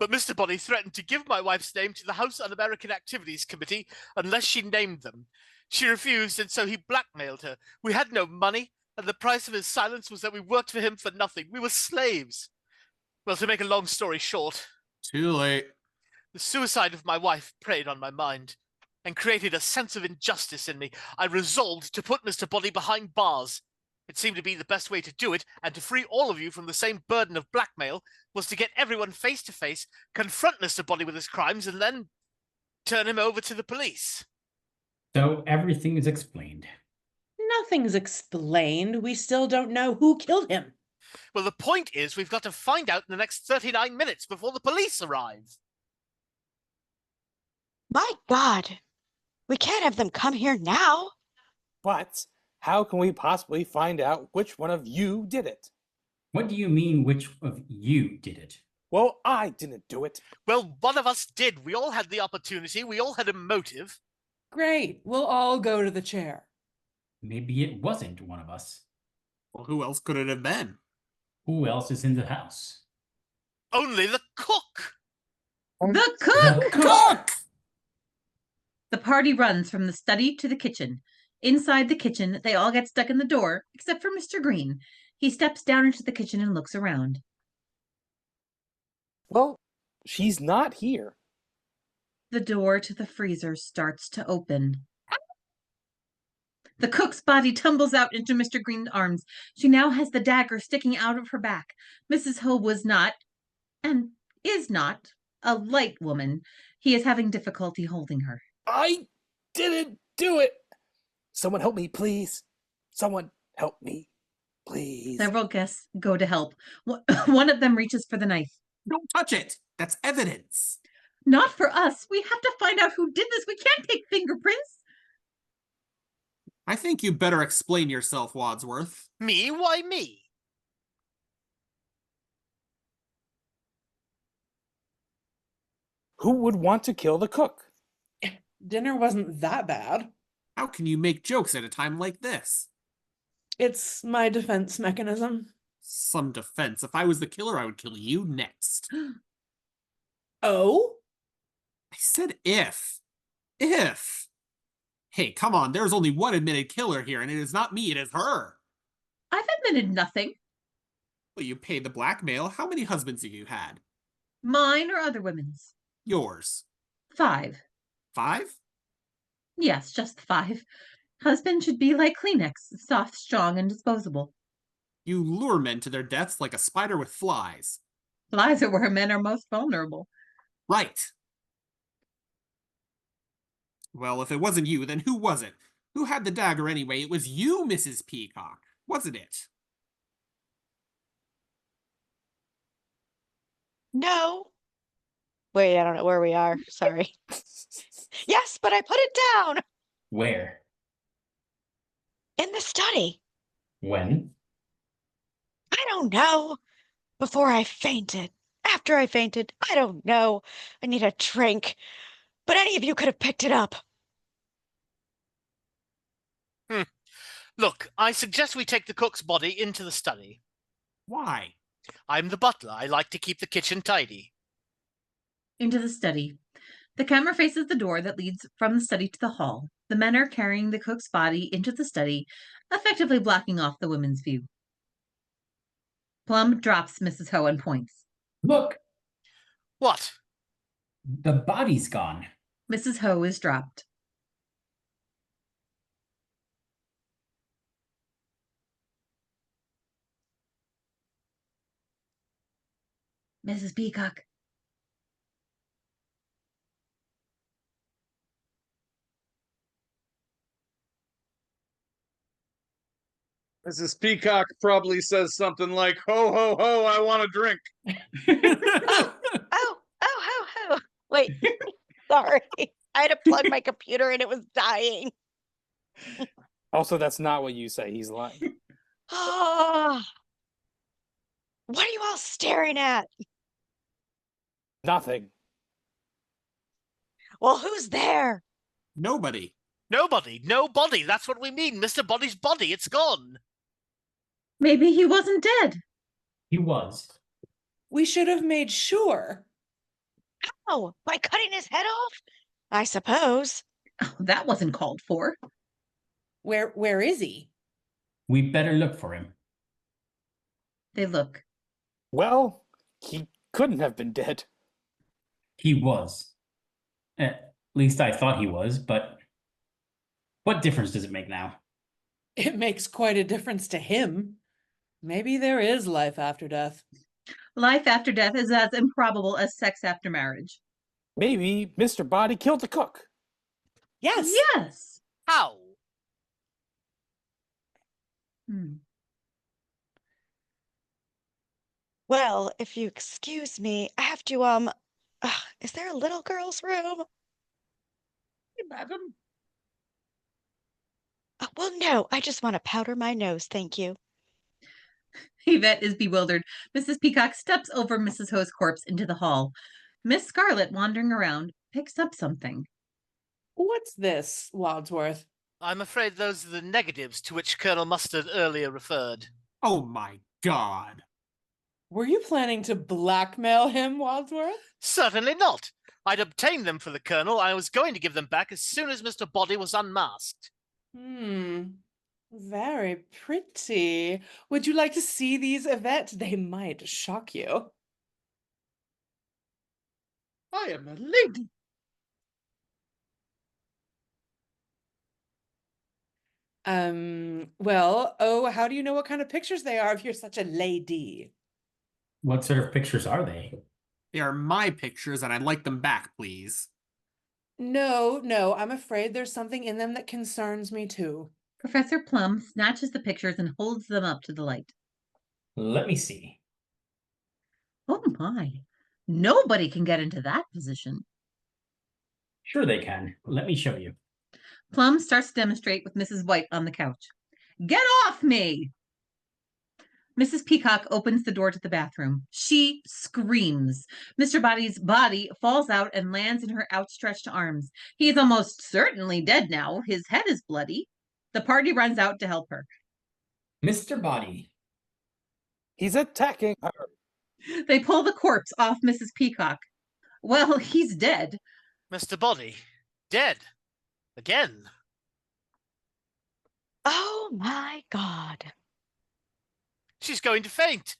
But Mr. Body threatened to give my wife's name to the House Un-American Activities Committee unless she named them. She refused, and so he blackmailed her. We had no money, and the price of his silence was that we worked for him for nothing. We were slaves. Well, to make a long story short... Too late. The suicide of my wife preyed on my mind and created a sense of injustice in me. I resolved to put Mr. Body behind bars. It seemed to be the best way to do it, and to free all of you from the same burden of blackmail was to get everyone face to face, confront Mr. Body with his crimes, and then turn him over to the police. So everything is explained. Nothing's explained. We still don't know who killed him. Well, the point is we've got to find out in the next 39 minutes before the police arrive. My God. We can't have them come here now. But how can we possibly find out which one of you did it? What do you mean, which of you did it? Well, I didn't do it. Well, one of us did. We all had the opportunity. We all had a motive. Great. We'll all go to the chair. Maybe it wasn't one of us. Well, who else could it have been? Who else is in the house? Only the cook. The cook! The cook! The party runs from the study to the kitchen. Inside the kitchen, they all get stuck in the door, except for Mr. Green. He steps down into the kitchen and looks around. Well, she's not here. The door to the freezer starts to open. The cook's body tumbles out into Mr. Green's arms. She now has the dagger sticking out of her back. Mrs. Ho was not, and is not, a light woman. He is having difficulty holding her. I didn't do it. Someone help me, please. Someone help me, please. Several guests go to help. One of them reaches for the knife. Don't touch it. That's evidence. Not for us. We have to find out who did this. We can't take fingerprints. I think you better explain yourself, Wadsworth. Me? Why me? Who would want to kill the cook? Dinner wasn't that bad. How can you make jokes at a time like this? It's my defense mechanism. Some defense. If I was the killer, I would kill you next. Oh? I said if. If. Hey, come on, there's only one admitted killer here, and it is not me, it is her. I've admitted nothing. Well, you paid the blackmail. How many husbands have you had? Mine or other women's? Yours. 5. 5? Yes, just 5. Husband should be like Kleenex, soft, strong, and disposable. You lure men to their deaths like a spider with flies. Flies are where men are most vulnerable. Right. Well, if it wasn't you, then who was it? Who had the dagger anyway? It was you, Mrs. Peacock, wasn't it? No. Wait, I don't know where we are. Sorry. Yes, but I put it down Where? in the study. When? I don't know. Before I fainted. After I fainted. I don't know. I need a drink. But any of you could have picked it up. Look, I suggest we take the cook's body into the study. Why? I'm the butler. I like to keep the kitchen tidy. Into the study. The camera faces the door that leads from the study to the hall. The men are carrying the cook's body into the study, effectively blocking off the women's view. Plum drops Mrs. Ho and points. Look, What? the body's gone. Mrs. Ho is dropped. Mrs. Peacock. Mrs. Peacock probably says something like, "Ho, ho, ho, I want a drink." Oh. Wait, sorry. I had to plug my computer and it was dying. Also, that's not what you say. He's lying. Ah. What are you all staring at? Nothing. Well, who's there? Nobody. Nobody. No body. That's what we mean. Mr. Body's body. It's gone. Maybe he wasn't dead. He was. We should have made sure. Oh, by cutting his head off? I suppose. Oh, that wasn't called for. Where is he? We better look for him. They look. Well, he couldn't have been dead. He was. At least I thought he was, but what difference does it make now? It makes quite a difference to him. Maybe there is life after death. Life after death is as improbable as sex after marriage. Maybe Mr. Body killed the cook. Yes. Yes. How? Well, if you excuse me, I have to, is there a little girl's room? Hey, madam. Well, no, I just want to powder my nose, thank you. Yvette is bewildered. Mrs. Peacock steps over Mrs. Ho's corpse into the hall. Miss Scarlet, wandering around, picks up something. What's this, Wadsworth? I'm afraid those are the negatives to which Colonel Mustard earlier referred. Oh my God. Were you planning to blackmail him, Wadsworth? Certainly not. I'd obtained them for the Colonel. I was going to give them back as soon as Mr. Body was unmasked. Very pretty. Would you like to see these, Yvette? They might shock you. I am a lady. Well, oh, how do you know what kind of pictures they are if you're such a lady? What sort of pictures are they? They are my pictures, and I'd like them back, please. No, I'm afraid there's something in them that concerns me too. Professor Plum snatches the pictures and holds them up to the light. Let me see. Oh my. Nobody can get into that position. Sure they can. Let me show you. Plum starts to demonstrate with Mrs. White on the couch. Get off me! Mrs. Peacock opens the door to the bathroom. She screams. Mr. Body's body falls out and lands in her outstretched arms. He is almost certainly dead now. His head is bloody. The party runs out to help her. Mr. Body. He's attacking her. They pull the corpse off Mrs. Peacock. Well, he's dead. Mr. Body, dead. Again. Oh my God. She's going to faint.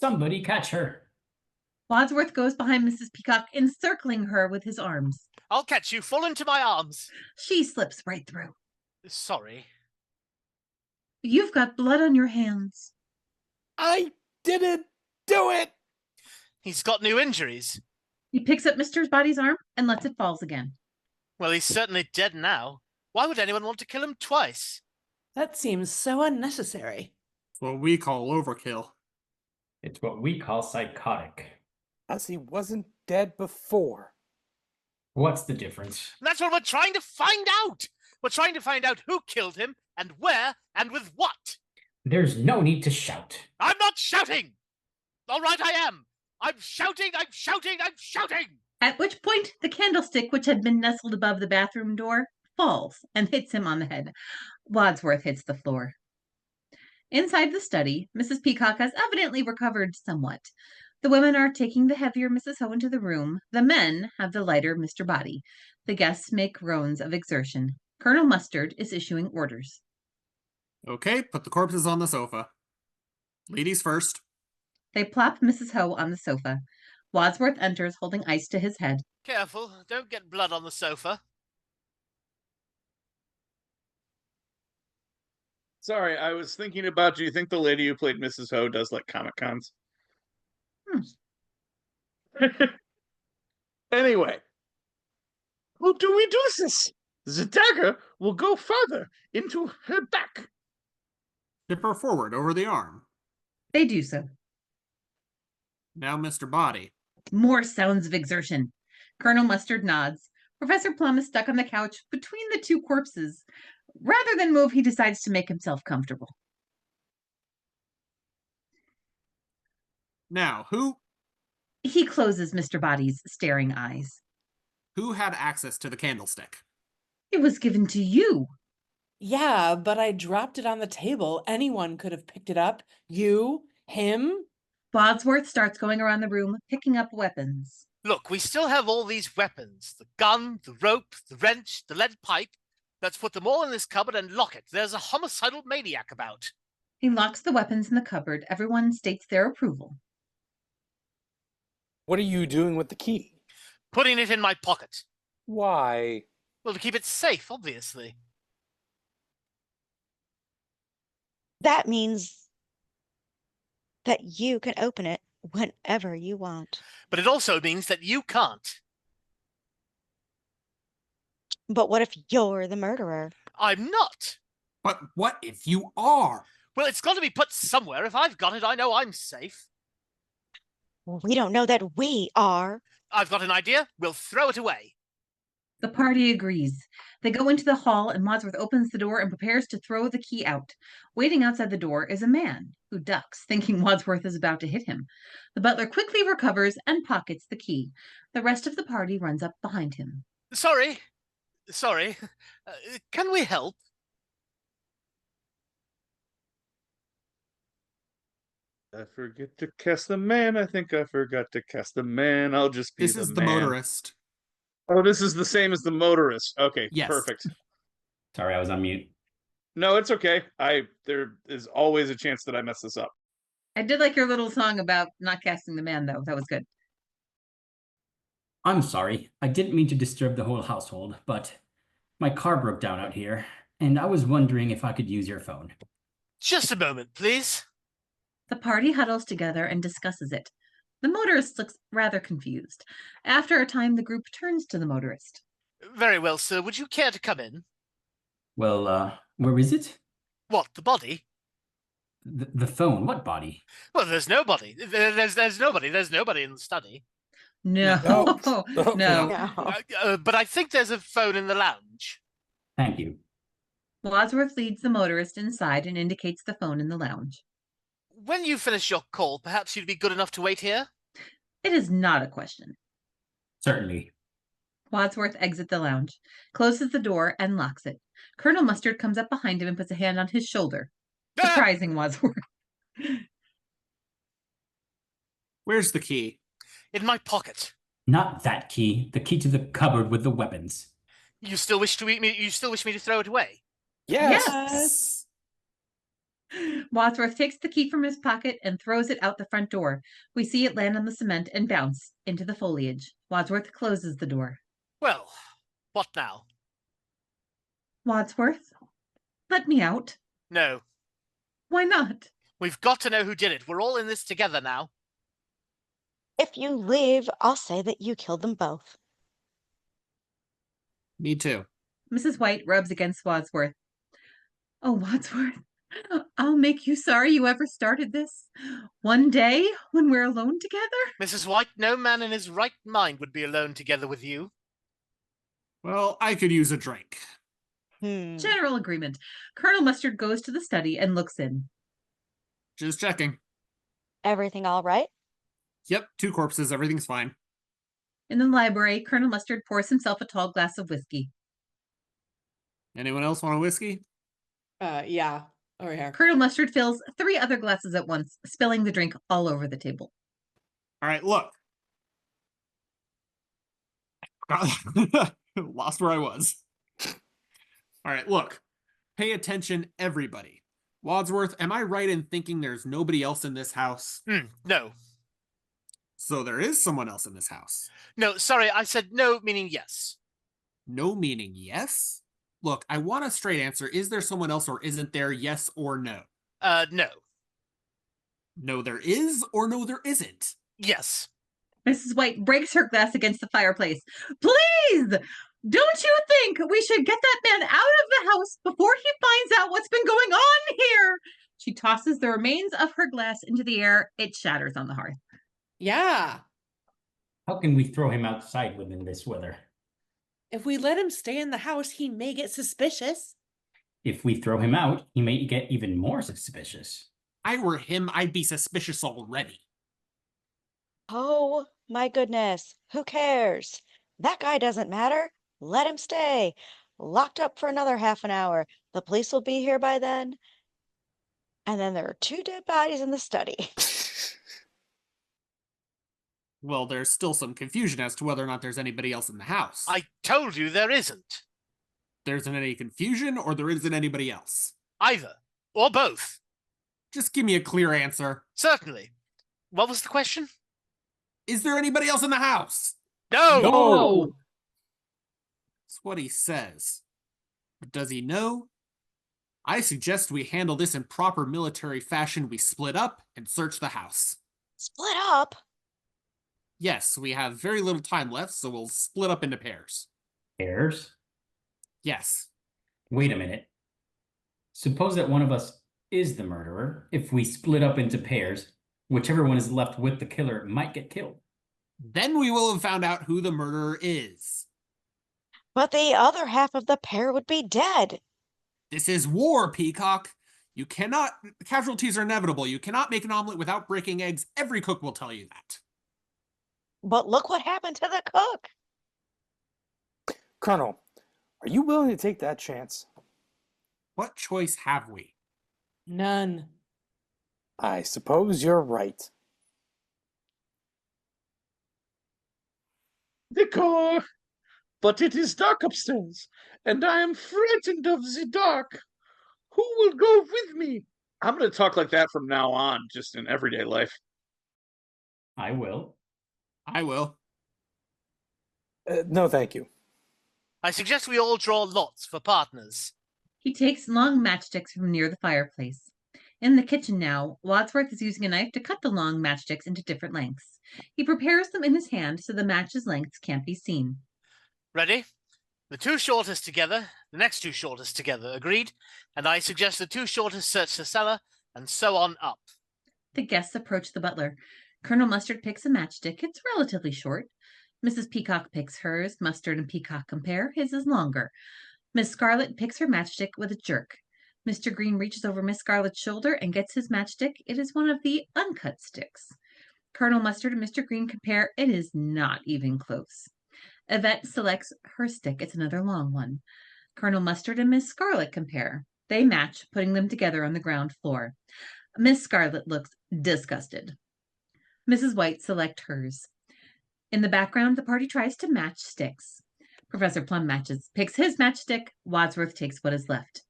Somebody catch her. Wadsworth goes behind Mrs. Peacock, encircling her with his arms. I'll catch you. Fall into my arms. She slips right through. Sorry. You've got blood on your hands. I didn't do it. He's got new injuries. He picks up Mr. Body's arm and lets it fall again. Well, he's certainly dead now. Why would anyone want to kill him twice? That seems so unnecessary. It's what we call overkill. It's what we call psychotic. As he wasn't dead before. What's the difference? That's what we're trying to find out. We're trying to find out who killed him and where and with what. There's no need to shout. I'm not shouting. All right, I am. I'm shouting, I'm shouting, I'm shouting. At which point, the candlestick, which had been nestled above the bathroom door, falls and hits him on the head. Wadsworth hits the floor. Inside the study, Mrs. Peacock has evidently recovered somewhat. The women are taking the heavier Mrs. Ho into the room. The men have the lighter Mr. Body. The guests make groans of exertion. Colonel Mustard is issuing orders. Okay, put the corpses on the sofa. Ladies first. They plop Mrs. Ho on the sofa. Wadsworth enters, holding ice to his head. Careful, don't get blood on the sofa. Sorry, I was thinking about, do you think the lady who played Mrs. Ho does like Comic Cons? Anyway, how do we do this? The dagger will go further into her back. Tip her forward over the arm. They do so. Now, Mr. Body. More sounds of exertion. Colonel Mustard nods. Professor Plum is stuck on the couch between the two corpses. Rather than move, he decides to make himself comfortable. Now, who He closes Mr. Body's staring eyes. had access to the candlestick? It was given to you. Yeah, but I dropped it on the table. Anyone could have picked it up. You? Him? Wadsworth starts going around the room, picking up weapons. Look, we still have all these weapons. The gun, the rope, the wrench, the lead pipe. Let's put them all in this cupboard and lock it. There's a homicidal maniac about. He locks the weapons in the cupboard. Everyone states their approval. What are you doing with the key? Putting it in my pocket. Why? Well, to keep it safe, obviously. That means that you can open it whenever you want. But it also means that you can't. But what if you're the murderer? I'm not. But what if you are? Well, it's got to be put somewhere. If I've got it, I know I'm safe. We don't know that we are. I've got an idea. We'll throw it away. The party agrees. They go into the hall, and Wadsworth opens the door and prepares to throw the key out. Waiting outside the door is a man, who ducks, thinking Wadsworth is about to hit him. The butler quickly recovers and pockets the key. The rest of the party runs up behind him. Sorry. Can we help? I forget to cast the man. I think I forgot to cast the man. I'll just be This the is the man. motorist. Oh, this is the same as the motorist. Okay, Yes. perfect. Sorry, I was on mute. No, it's okay. There is always a chance that I mess this up. I did like your little song about not casting the man, though. That was good. I'm sorry. I didn't mean to disturb the whole household, but my car broke down out here, and I was wondering if I could use your phone. Just a moment, please. The party huddles together and discusses it. The motorist looks rather confused. After a time, the group turns to the motorist. Very well, sir. Would you care to come in? Well, where is it? What, the body? The phone. What body? Well, there's nobody. There's nobody. There's nobody in the study. No, No. no. No. But I think there's a phone in the lounge. Thank you. Wadsworth leads the motorist inside and indicates the phone in the lounge. When you finish your call, perhaps you'd be good enough to wait here? It is not a question. Certainly. Wadsworth exits the lounge, closes the door, and locks it. Colonel Mustard comes up behind him and puts a hand on his shoulder, Ah! surprising Wadsworth. Where's the key? In my pocket. Not that key. The key to the cupboard with the weapons. You still wish to eat me? You still wish me to throw it away? Yes. Yes. Wadsworth takes the key from his pocket and throws it out the front door. We see it land on the cement and bounce into the foliage. Wadsworth closes the door. Well, what now? Wadsworth, let me out. No. Why not? We've got to know who did it. We're all in this together now. If you leave, I'll say that you killed them both. Me too. Mrs. White rubs against Wadsworth. Oh, Wadsworth, I'll make you sorry you ever started this. One day, when we're alone together. Mrs. White, no man in his right mind would be alone together with you. Well, I could use a drink. General agreement. Colonel Mustard goes to the study and looks in. Just checking. Everything all right? Yep, 2 corpses. Everything's fine. In the library, Colonel Mustard pours himself a tall glass of whiskey. Anyone else want a whiskey? Yeah, over here. Colonel Mustard fills 3 other glasses at once, spilling the drink all over the table. All right, look. Lost where I was. All right, look. Pay attention, everybody. Wadsworth, am I right in thinking there's nobody else in this house? No. So there is someone else in this house. No, sorry, I said no, meaning yes. No meaning yes? Look, I want a straight answer. Is there someone else or isn't there? Yes or no? No. No, there is or no, there isn't? Yes. Mrs. White breaks her glass against the fireplace. Please! Don't you think we should get that man out of the house before he finds out what's been going on here? She tosses the remains of her glass into the air. It shatters on the hearth. Yeah. How can we throw him outside within this weather? If we let him stay in the house, he may get suspicious. If we throw him out, he may get even more suspicious. I were him, I'd be suspicious already. Oh, my goodness. Who cares? That guy doesn't matter. Let him stay. Locked up for another half an hour. The police will be here by then. And then there are 2 dead bodies in the study. Well, there's still some confusion as to whether or not there's anybody else in the house. I told you there isn't. There isn't any confusion, or there isn't anybody else? Either. Or both. Just give me a clear answer. Certainly. What was the question? Is there anybody else in the house? No! No! That's what he says. But does he know? I suggest we handle this in proper military fashion. We split up and search the house. Split up? Yes, we have very little time left, so we'll split up into pairs. Pairs? Yes. Wait a minute. Suppose that one of us is the murderer. If we split up into pairs, whichever one is left with the killer might get killed. Then we will have found out who the murderer is. But the other half of the pair would be dead. This is war, Peacock. You cannot... Casualties are inevitable. You cannot make an omelet without breaking eggs. Every cook will tell you that. But look what happened to the cook. Colonel, are you willing to take that chance? What choice have we? None. I suppose you're right. Decor! But it is dark upstairs, and I am frightened of the dark. Who will go with me? I'm going to talk like that from now on, just in everyday life. I will. I will. No, thank you. I suggest we all draw lots for partners. He takes long matchsticks from near the fireplace. In the kitchen now, Wadsworth is using a knife to cut the long matchsticks into different lengths. He prepares them in his hand so the matches' lengths can't be seen. Ready? The 2 shortest together, the next 2 shortest together, agreed? And I suggest the 2 shortest search the cellar, and so on up. The guests approach the butler. Colonel Mustard picks a matchstick. It's relatively short. Mrs. Peacock picks hers. Mustard and Peacock compare. His is longer. Miss Scarlet picks her matchstick with a jerk. Mr. Green reaches over Miss Scarlet's shoulder and gets his matchstick. It is one of the uncut sticks. Colonel Mustard and Mr. Green compare. It is not even close. Yvette selects her stick. It's another long one. Colonel Mustard and Miss Scarlet compare. They match, putting them together on the ground floor. Miss Scarlet looks disgusted. Mrs. White selects hers. In the background, the party tries to match sticks. Professor Plum picks his matchstick. Wadsworth takes what is left.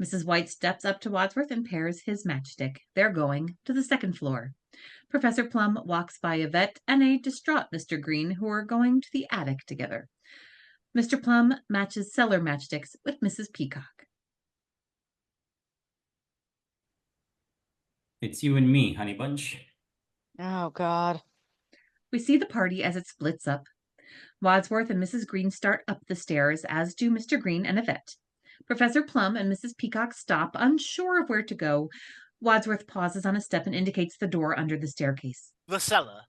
Mrs. White steps up to Wadsworth and pairs his matchstick. They're going to the second floor. Professor Plum walks by Yvette and a distraught Mr. Green, who are going to the attic together. Mr. Plum matches cellar matchsticks with Mrs. Peacock. It's you and me, honey bunch. Oh, God. We see the party as it splits up. Wadsworth and Mrs. Green start up the stairs, as do Mr. Green and Yvette. Professor Plum and Mrs. Peacock stop, unsure of where to go. Wadsworth pauses on a step and indicates the door under the staircase. The cellar.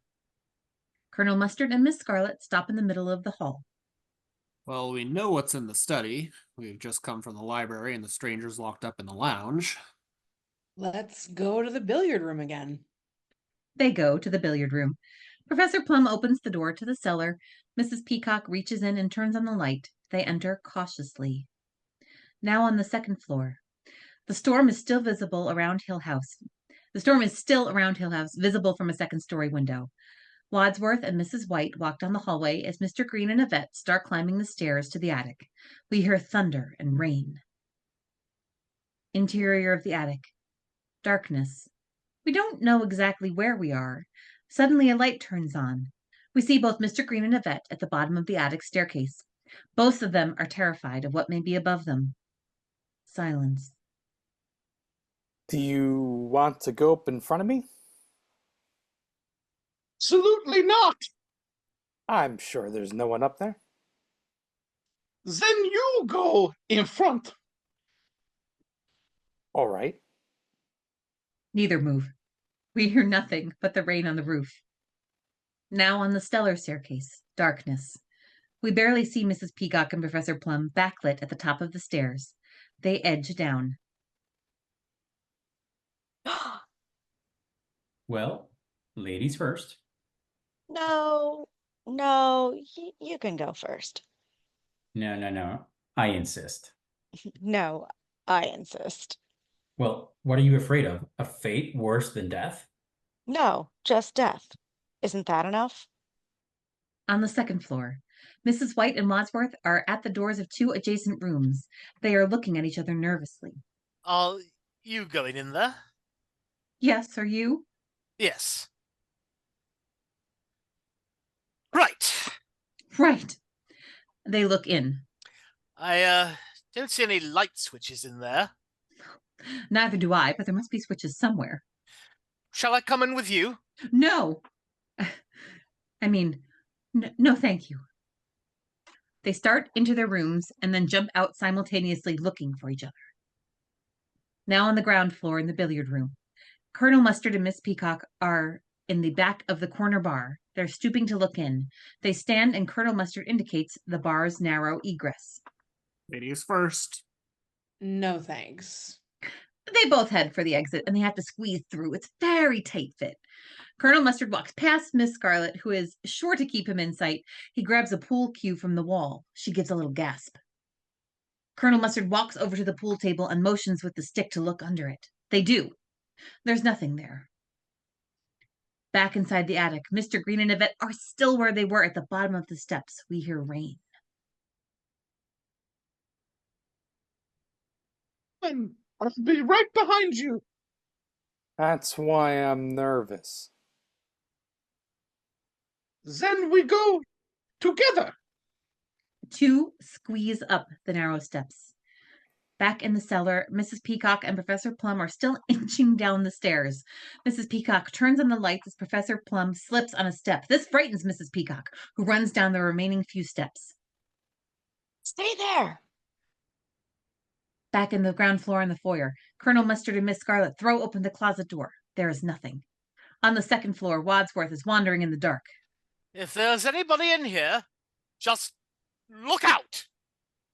Colonel Mustard and Miss Scarlet stop in the middle of the hall. Well, we know what's in the study. We've just come from the library and the stranger's locked up in the lounge. Let's go to the billiard room again. They go to the billiard room. Professor Plum opens the door to the cellar. Mrs. Peacock reaches in and turns on the light. They enter cautiously. Now on the second floor. The storm is still visible around Hill House. Visible from a second-story window. Wadsworth and Mrs. White walk down the hallway as Mr. Green and Yvette start climbing the stairs to the attic. We hear thunder and rain. Interior of the attic. Darkness. We don't know exactly where we are. Suddenly a light turns on. We see both Mr. Green and Yvette at the bottom of the attic staircase. Both of them are terrified of what may be above them. Silence. Do you want to go up in front of me? Absolutely not. I'm sure there's no one up there. Then you go in front. All right. Neither move. We hear nothing but the rain on the roof. Now on the stellar staircase, darkness. We barely see Mrs. Peacock and Professor Plum backlit at the top of the stairs. They edge down. Well, ladies first. No, you can go first. No. I insist. No, I insist. Well, what are you afraid of? A fate worse than death? No, just death. Isn't that enough? On the second floor, Mrs. White and Wadsworth are at the doors of two adjacent rooms. They are looking at each other nervously. Are you going in there? Yes, are you? Yes. Right. Right. They look in. I don't see any light switches in there. Neither do I, but there must be switches somewhere. Shall I come in with you? No. I mean, no, thank you. They start into their rooms and then jump out simultaneously looking for each other. Now on the ground floor in the billiard room. Colonel Mustard and Miss Peacock are in the back of the corner bar. They're stooping to look in. They stand and Colonel Mustard indicates the bar's narrow egress. Ladies first. No thanks. They both head for the exit and they have to squeeze through. It's very tight fit. Colonel Mustard walks past Miss Scarlet, who is sure to keep him in sight. He grabs a pool cue from the wall. She gives a little gasp. Colonel Mustard walks over to the pool table and motions with the stick to look under it. They do. There's nothing there. Back inside the attic, Mr. Green and Yvette are still where they were at the bottom of the steps. We hear rain. And I'll be right behind you. That's why I'm nervous. Then we go together. Two squeeze up the narrow steps. Back in the cellar, Mrs. Peacock and Professor Plum are still inching down the stairs. Mrs. Peacock turns on the lights as Professor Plum slips on a step. This frightens Mrs. Peacock, who runs down the remaining few steps. Stay there. Back in the ground floor in the foyer, Colonel Mustard and Miss Scarlet throw open the closet door. There is nothing. On the second floor, Wadsworth is wandering in the dark. If there's anybody in here, just look out!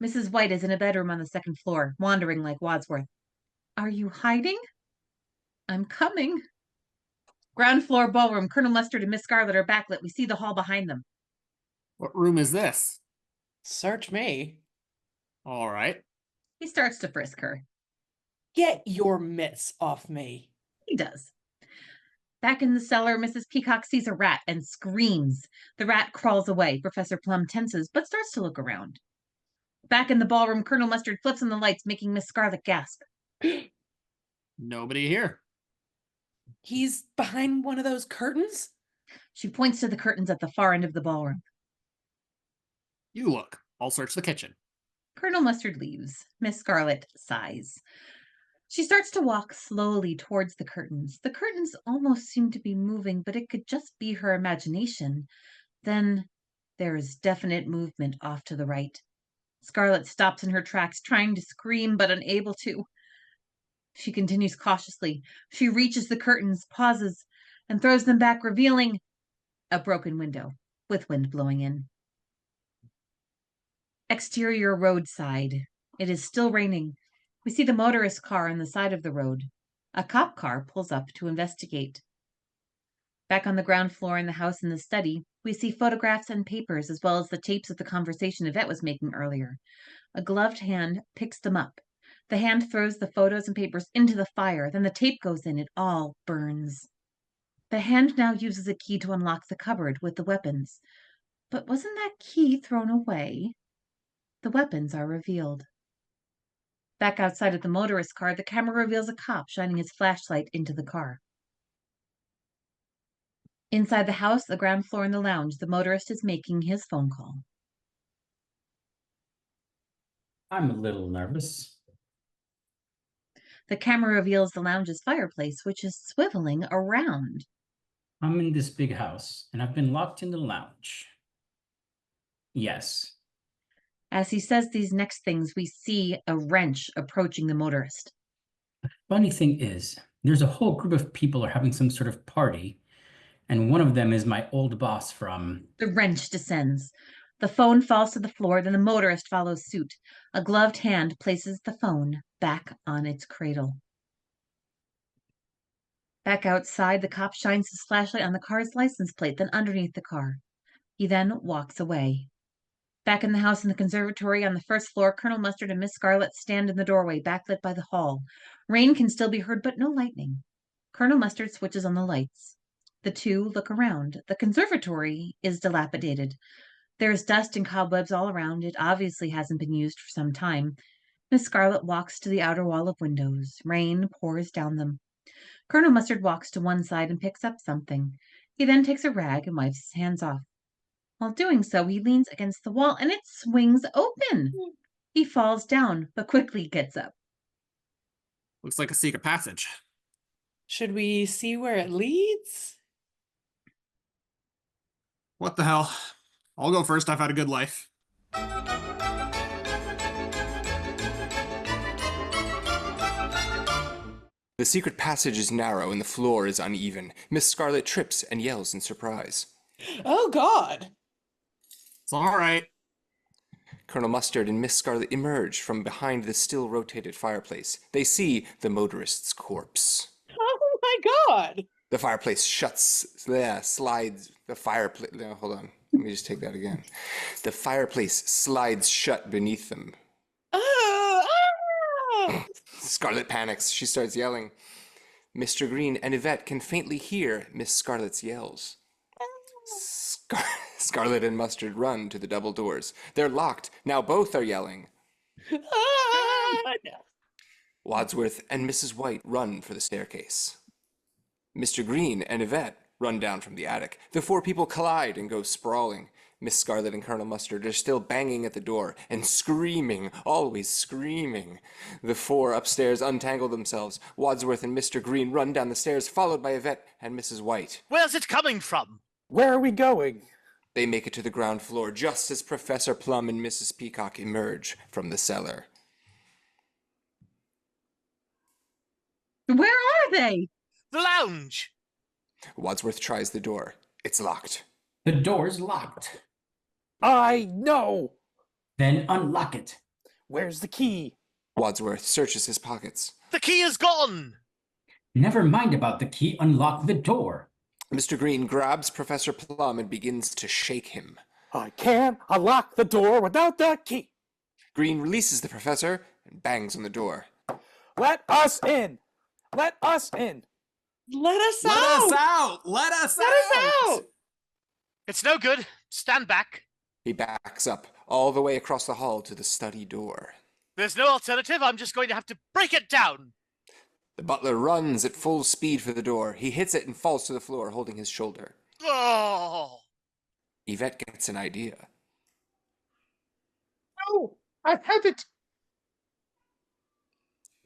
Mrs. White is in a bedroom on the second floor, wandering like Wadsworth. Are you hiding? I'm coming. Ground floor ballroom, Colonel Mustard and Miss Scarlet are backlit. We see the hall behind them. What room is this? Search me. All right. He starts to frisk her. Get your mitts off me. He does. Back in the cellar, Mrs. Peacock sees a rat and screams. The rat crawls away. Professor Plum tenses, but starts to look around. Back in the ballroom, Colonel Mustard flips on the lights, making Miss Scarlet gasp. Nobody here. He's behind one of those curtains? She points to the curtains at the far end of the ballroom. You look. I'll search the kitchen. Colonel Mustard leaves. Miss Scarlet sighs. She starts to walk slowly towards the curtains. The curtains almost seem to be moving, but it could just be her imagination. Then there is definite movement off to the right. Scarlet stops in her tracks, trying to scream, but unable to. She continues cautiously. She reaches the curtains, pauses, and throws them back, revealing a broken window with wind blowing in. Exterior roadside. It is still raining. We see the motorist car on the side of the road. A cop car pulls up to investigate. Back on the ground floor in the house in the study, we see photographs and papers as well as the tapes of the conversation Yvette was making earlier. A gloved hand picks them up. The hand throws the photos and papers into the fire. Then the tape goes in. It all burns. The hand now uses a key to unlock the cupboard with the weapons. But wasn't that key thrown away? The weapons are revealed. Back outside of the motorist car, the camera reveals a cop shining his flashlight into the car. Inside the house, the ground floor in the lounge, the motorist is making his phone call. I'm a little nervous. The camera reveals the lounge's fireplace, which is swiveling around. I'm in this big house, and I've been locked in the lounge. Yes. As he says these next things, we see a wrench approaching the motorist. Funny thing is, there's a whole group of people are having some sort of party, and one of them is my old boss from... The wrench descends. The phone falls to the floor, then the motorist follows suit. A gloved hand places the phone back on its cradle. Back outside, the cop shines his flashlight on the car's license plate, then underneath the car. He then walks away. Back in the house in the conservatory on the first floor, Colonel Mustard and Miss Scarlet stand in the doorway, backlit by the hall. Rain can still be heard, but no lightning. Colonel Mustard switches on the lights. The two look around. The conservatory is dilapidated. There's dust and cobwebs all around. It obviously hasn't been used for some time. Miss Scarlet walks to the outer wall of windows. Rain pours down them. Colonel Mustard walks to one side and picks up something. He then takes a rag and wipes his hands off. While doing so, he leans against the wall and it swings open. He falls down, but quickly gets up. Looks like a secret passage. Should we see where it leads? What the hell? I'll go first. I've had a good life. The secret passage is narrow and the floor is uneven. Miss Scarlet trips and yells in surprise. Oh, God. It's all right. Colonel Mustard and Miss Scarlet emerge from behind the still rotated fireplace. They see the motorist's corpse. Oh, my God. The fireplace slides. The fireplace. No, hold on. Let me just take that again. The fireplace slides shut beneath them. Scarlet panics. She starts yelling. Mr. Green and Yvette can faintly hear Miss Scarlet's yells. Scarlet and Mustard run to the double doors. They're locked. Now both are yelling. Wadsworth and Mrs. White run for the staircase. Mr. Green and Yvette run down from the attic. The four people collide and go sprawling. Miss Scarlet and Colonel Mustard are still banging at the door and screaming, always screaming. The four upstairs untangle themselves. Wadsworth and Mr. Green run down the stairs, followed by Yvette and Mrs. White. Where's it coming from? Where are we going? They make it to the ground floor just as Professor Plum and Mrs. Peacock emerge from the cellar. Where are they? The lounge! Wadsworth tries the door. It's locked. The door's locked. I know! Then unlock it. Where's the key? Wadsworth searches his pockets. The key is gone! Never mind about the key. Unlock the door. Mr. Green grabs Professor Plum and begins to shake him. I can't unlock the door without the key. Green releases the professor and bangs on the door. Let us in! Let us in! Let us Let out! us out! Let us Let us out! out! It's no good. Stand back. He backs up all the way across the hall to the study door. There's no alternative. I'm just going to have to break it down. The butler runs at full speed for the door. He hits it and falls to the floor, holding his shoulder. Oh. Yvette gets an idea. No, I have it.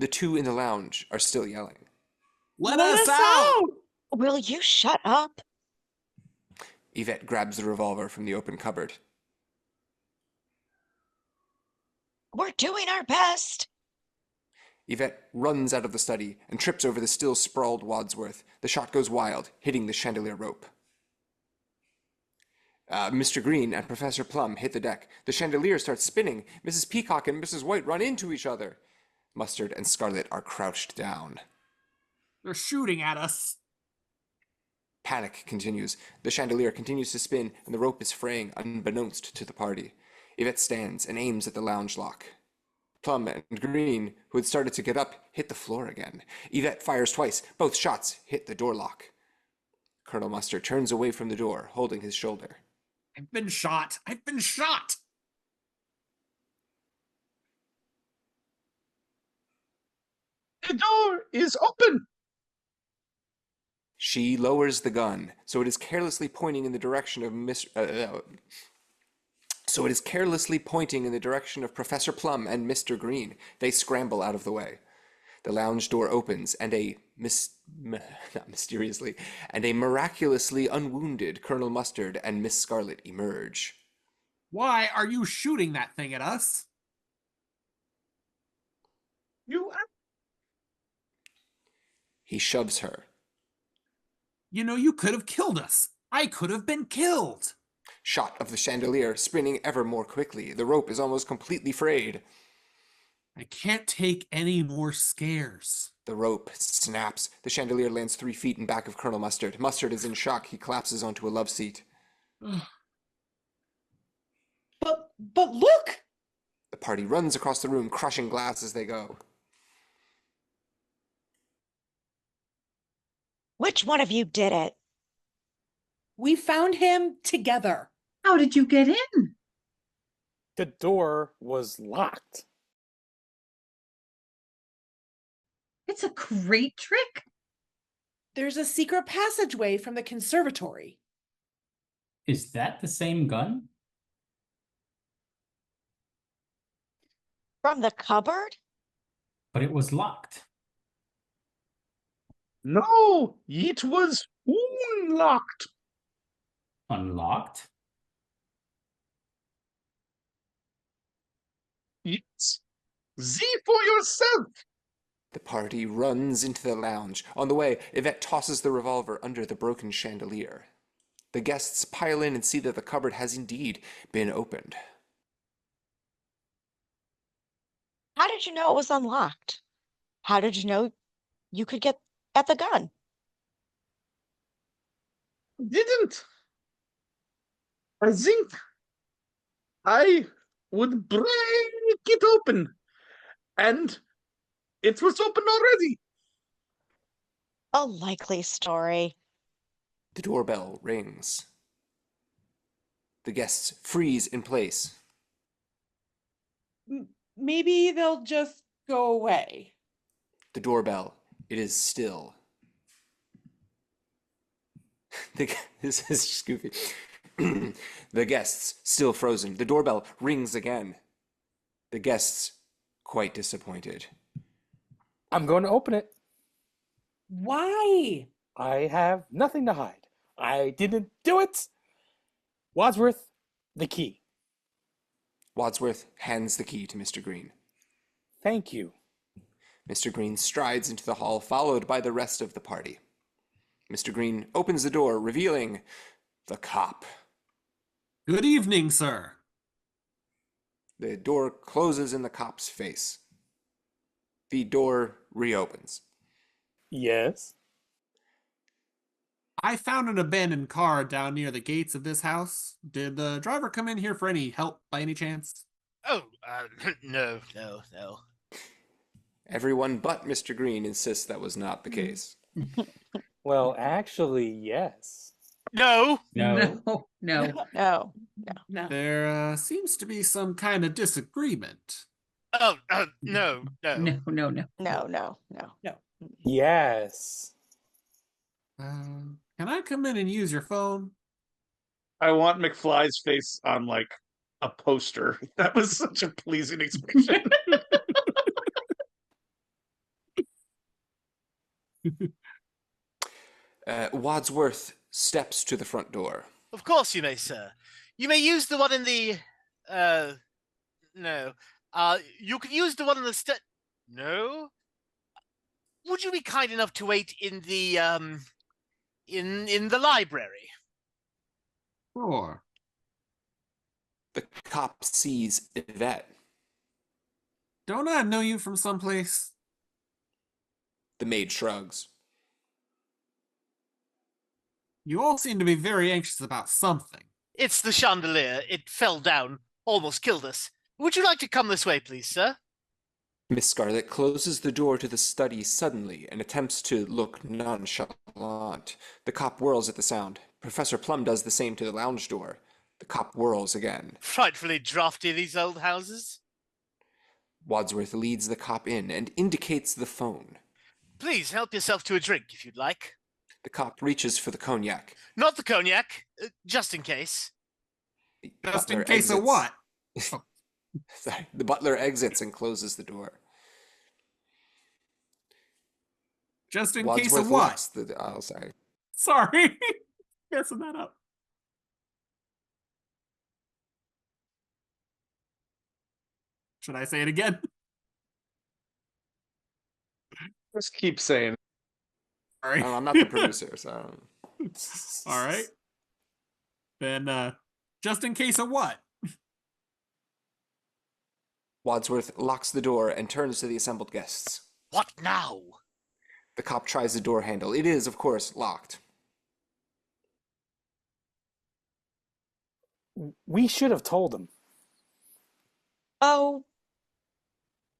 The two in the lounge are still yelling. Let us out! Will you shut up? Yvette grabs the revolver from the open cupboard. We're doing our best. Yvette runs out of the study and trips over the still sprawled Wadsworth. The shot goes wild, hitting the chandelier rope. Mr. Green and Professor Plum hit the deck. The chandelier starts spinning. Mrs. Peacock and Mrs. White run into each other. Mustard and Scarlet are crouched down. They're shooting at us. Panic continues. The chandelier continues to spin, and the rope is fraying unbeknownst to the party. Yvette stands and aims at the lounge lock. Plum and Green, who had started to get up, hit the floor again. Yvette fires twice. Both shots hit the door lock. Colonel Mustard turns away from the door, holding his shoulder. I've been shot. I've been shot. The door is open. She lowers the gun, so it is carelessly pointing in the direction of Professor Plum and Mr. Green. They scramble out of the way. The lounge door opens, and a miraculously unwounded Colonel Mustard and Miss Scarlet emerge. Why are you shooting that thing at us? He shoves her. You know, you could have killed us. I could have been killed. Shot of the chandelier, spinning ever more quickly. The rope is almost completely frayed. I can't take any more scares. The rope snaps. The chandelier lands 3 feet in back of Colonel Mustard. Mustard is in shock. He collapses onto a love seat. But look! The party runs across the room, crushing glass as they go. Which one of you did it? We found him together. How did you get in? The door was locked. It's a great trick. There's a secret passageway from the conservatory. Is that the same gun? From the cupboard? But it was locked. No, it was unlocked. Unlocked? Yes. See for yourself. The party runs into the lounge. On the way, Yvette tosses the revolver under the broken chandelier. The guests pile in and see that the cupboard has indeed been opened. How did you know it was unlocked? How did you know you could get at the gun? Didn't. I think I would break it open. And it was open already. A likely story. The doorbell rings. The guests freeze in place. Maybe they'll just go away. The doorbell, it is still. This is goofy. The guests, still frozen. The doorbell rings again. The guests, quite disappointed. I'm going to open it. Why? I have nothing to hide. I didn't do it. Wadsworth, the key. Wadsworth hands the key to Mr. Green. Thank you. Mr. Green strides into the hall, followed by the rest of the party. Mr. Green opens the door, revealing the cop. Good evening, sir. The door closes in the cop's face. The door reopens. Yes. I found an abandoned car down near the gates of this house. Did the driver come in here for any help by any chance? Oh, no. Everyone but Mr. Green insists that was not the case. Well, actually, yes. No. No. No. No. No. There seems to be some kind of disagreement. Oh, no. No. No, no, no. Yes. Can I come in and use your phone? I want McFly's face on like a poster. That was such a pleasing expression. Wadsworth steps to the front door. Of course you may, sir. You may use the one in the... No. You can use the one in the... No? Would you be kind enough to wait in the, in the library? Sure. The cop sees Yvette. Don't I know you from someplace? The maid shrugs. You all seem to be very anxious about something. It's the chandelier. It fell down. Almost killed us. Would you like to come this way, please, sir? Miss Scarlet closes the door to the study suddenly and attempts to look nonchalant. The cop whirls at the sound. Professor Plum does the same to the lounge door. The cop whirls again. Frightfully drafty, these old houses. Wadsworth leads the cop in and indicates the phone. Please help yourself to a drink, if you'd like. The cop reaches for the cognac. Not the cognac, just in case. The Just in butler case of exits. what? Sorry. The butler exits and closes the door. Just in Wadsworth case of what? locks the... Oh, sorry. Sorry. Messing that up. Should I say it again? Just keep saying. Sorry. I'm not the producer, so... All right. Then, just in case of what? Wadsworth locks the door and turns to the assembled guests. What now? The cop tries the door handle. It is, of course, locked. We should have told him. Oh,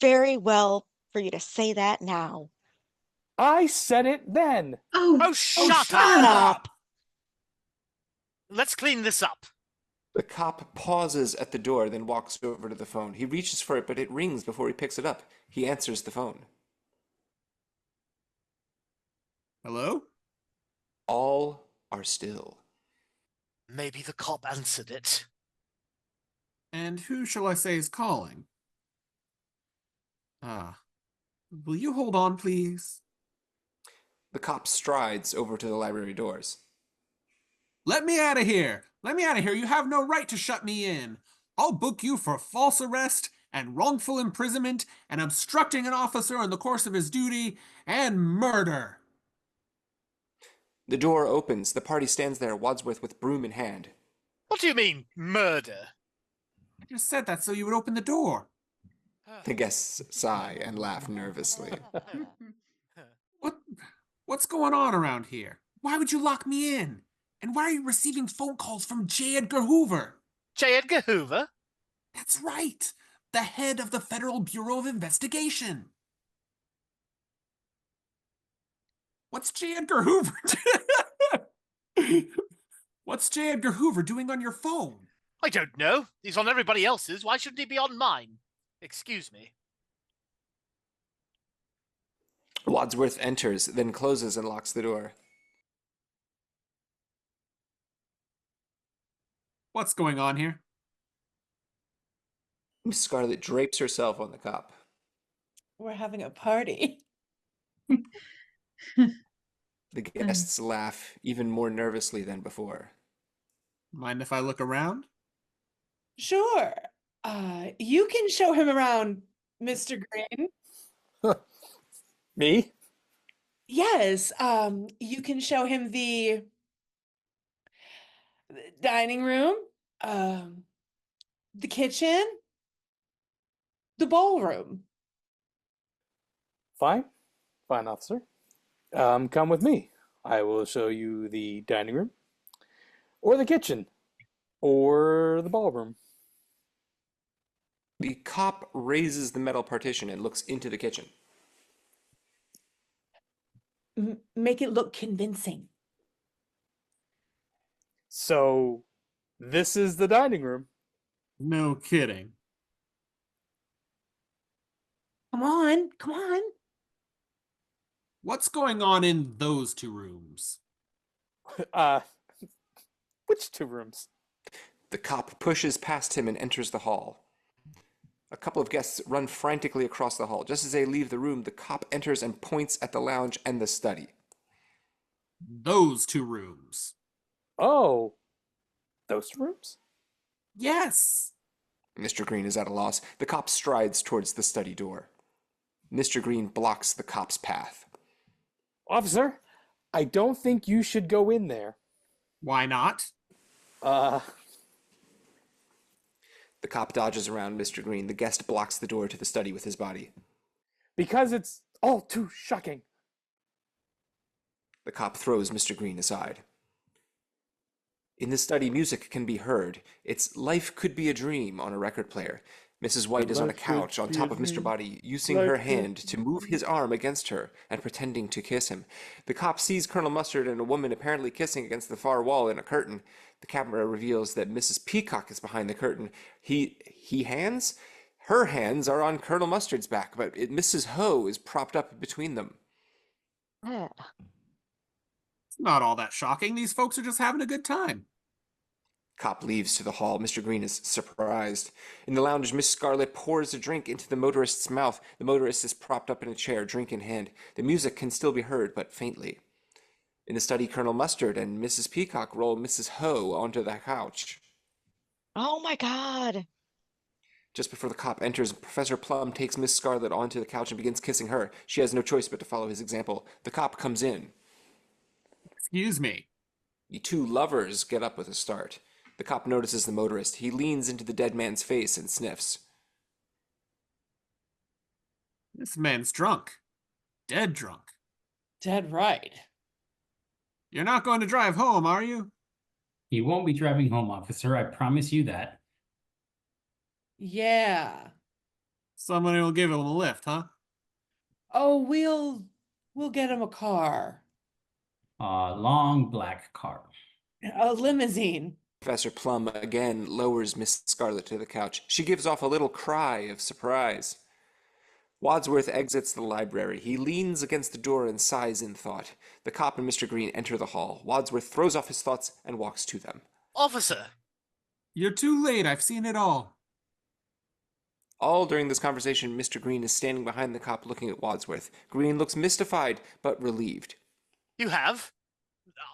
very well for you to say that now. I said it then. Oh, shut up! Let's clean this up. The cop pauses at the door, then walks over to the phone. He reaches for it, but it rings before he picks it up. He answers the phone. Hello? All are still. Maybe the cop answered it. And who shall I say is calling? Will you hold on, please? The cop strides over to the library doors. Let me out of here! Let me out of here! You have no right to shut me in! I'll book you for false arrest and wrongful imprisonment and obstructing an officer in the course of his duty and murder! The door opens. The party stands there, Wadsworth with broom in hand. What do you mean, murder? I just said that so you would open the door. The guests sigh and laugh nervously. What's going on around here? Why would you lock me in? And why are you receiving phone calls from J. Edgar Hoover? J. Edgar Hoover? That's right, the head of the Federal Bureau of Investigation. What's J. Edgar Hoover? What's J. Edgar Hoover doing on your phone? I don't know. He's on everybody else's. Why shouldn't he be on mine? Excuse me. Wadsworth enters, then closes and locks the door. What's going on here? Miss Scarlet drapes herself on the cop. We're having a party. The guests laugh even more nervously than before. Mind if I look around? Sure. You can show him around, Mr. Green. Me? Yes, you can show him the dining room, the kitchen, the ballroom. Fine. Fine, officer. Come with me. I will show you the dining room, or the kitchen, or the ballroom. The cop raises the metal partition and looks into the kitchen. make it look convincing. So, this is the dining room. No kidding. Come on, come on. What's going on in those two rooms? Which two rooms? The cop pushes past him and enters the hall. A couple of guests run frantically across the hall. Just as they leave the room, the cop enters and points at the lounge and the study. Those two rooms. Oh, those rooms? Yes. Mr. Green is at a loss. The cop strides towards the study door. Mr. Green blocks the cop's path. Officer, I don't think you should go in there. Why not? The cop dodges around Mr. Green. The guest blocks the door to the study with his body. Because it's all too shocking. The cop throws Mr. Green aside. In the study, music can be heard. It's Life Could Be a Dream on a record player. Mrs. White is on a couch on top of Mr. Body, using her hand to move his arm against her and pretending to kiss him. The cop sees Colonel Mustard and a woman apparently kissing against the far wall in a curtain. The camera reveals that Mrs. Peacock is behind the curtain. Her hands are on Colonel Mustard's back, but Mrs. Ho is propped up between them. Yeah. It's not all that shocking. These folks are just having a good time. Cop leaves to the hall. Mr. Green is surprised. In the lounge, Miss Scarlet pours a drink into the motorist's mouth. The motorist is propped up in a chair, drink in hand. The music can still be heard, but faintly. In the study, Colonel Mustard and Mrs. Peacock roll Mrs. Ho onto the couch. Oh my God. Just before the cop enters, Professor Plum takes Miss Scarlet onto the couch and begins kissing her. She has no choice but to follow his example. The cop comes in. Excuse me. The two lovers get up with a start. The cop notices the motorist. He leans into the dead man's face and sniffs. This man's drunk. Dead drunk. Dead right. You're not going to drive home, are you? He won't be driving home, officer. I promise you that. Yeah. Somebody will give him a lift, huh? Oh, we'll get him a car. A long black car. A limousine. Professor Plum again lowers Miss Scarlet to the couch. She gives off a little cry of surprise. Wadsworth exits the library. He leans against the door and sighs in thought. The cop and Mr. Green enter the hall. Wadsworth throws off his thoughts and walks to them. Officer! You're too late. I've seen it all. All during this conversation, Mr. Green is standing behind the cop looking at Wadsworth. Green looks mystified, but relieved. You have?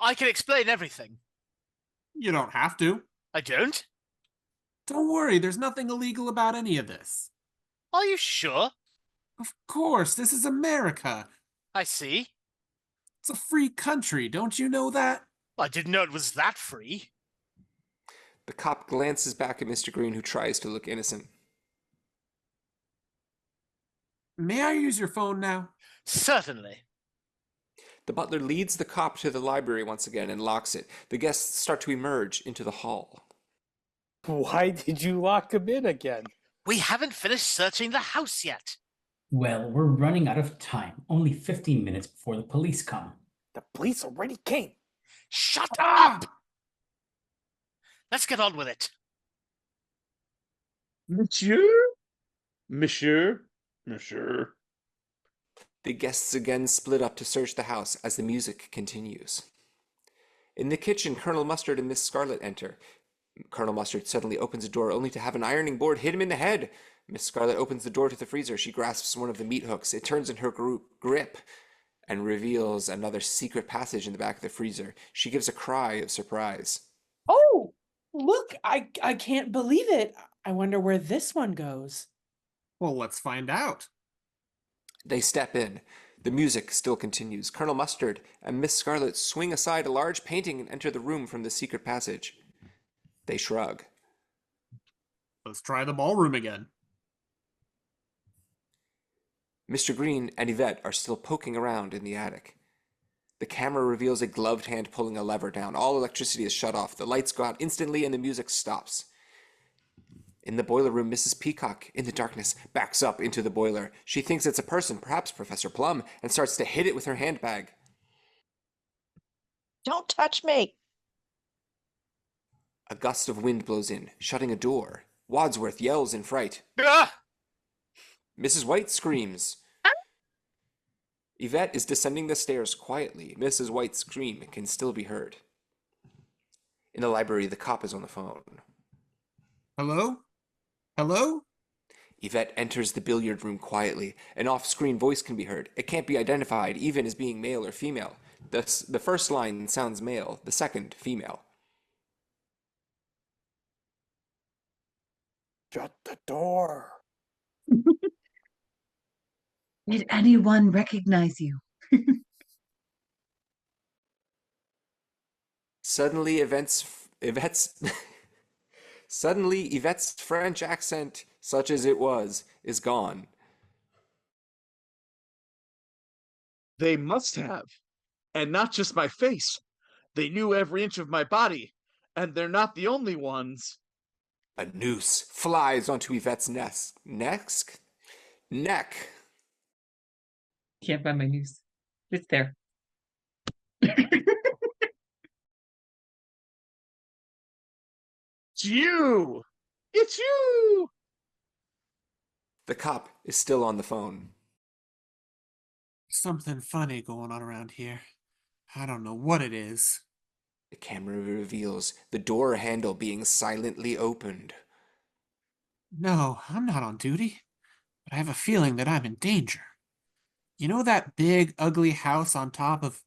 I can explain everything. You don't have to. I don't? Don't worry, there's nothing illegal about any of this. Are you sure? Of course, this is America. I see. It's a free country, don't you know that? I didn't know it was that free. The cop glances back at Mr. Green, who tries to look innocent. May I use your phone now? Certainly. The butler leads the cop to the library once again and locks it. The guests start to emerge into the hall. Why did you lock him in again? We haven't finished searching the house yet. Well, we're running out of time. Only 15 minutes before the police come. The police already came. Shut up! Let's get on with it. Monsieur? Monsieur? Monsieur? The guests again split up to search the house as the music continues. In the kitchen, Colonel Mustard and Miss Scarlet enter. Colonel Mustard suddenly opens a door only to have an ironing board hit him in the head. Miss Scarlet opens the door to the freezer. She grasps one of the meat hooks. It turns in her grip and reveals another secret passage in the back of the freezer. She gives a cry of surprise. Oh, look, I can't believe it. I wonder where this one goes. Well, let's find out. They step in. The music still continues. Colonel Mustard and Miss Scarlet swing aside a large painting and enter the room from the secret passage. They shrug. Let's try the ballroom again. Mr. Green and Yvette are still poking around in the attic. The camera reveals a gloved hand pulling a lever down. All electricity is shut off. The lights go out instantly and the music stops. In the boiler room, Mrs. Peacock, in the darkness, backs up into the boiler. She thinks it's a person, perhaps Professor Plum, and starts to hit it with her handbag. Don't touch me. A gust of wind blows in, shutting a door. Wadsworth yells in fright. Ah! Mrs. White screams. Yvette is descending the stairs quietly. Mrs. White's scream can still be heard. In the library, the cop is on the phone. Hello? Hello? Yvette enters the billiard room quietly. An off-screen voice can be heard. It can't be identified, even as being male or female. The first line sounds male, the second, female. Shut the door. Did anyone recognize you? Suddenly, Yvette's French accent, such as it was, is gone. They must have. And not just my face. They knew every inch of my body. And they're not the only ones. A noose flies onto Yvette's neck. Can't find my news. It's there. It's you! It's you! The cop is still on the phone. Something funny going on around here. I don't know what it is. The camera reveals the door handle being silently opened. No, I'm not on duty, but I have a feeling that I'm in danger. You know that big, ugly house on top of...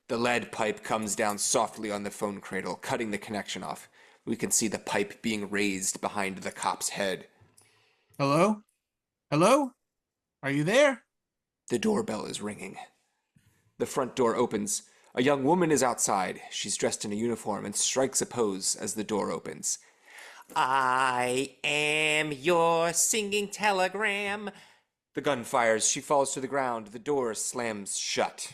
The lead pipe comes down softly on the phone cradle, cutting the connection off. We can see the pipe being raised behind the cop's head. Hello? Hello? Are you there? The doorbell is ringing. The front door opens. A young woman is outside. She's dressed in a uniform and strikes a pose as the door opens. I am your singing telegram. The gun fires. She falls to the ground. The door slams shut.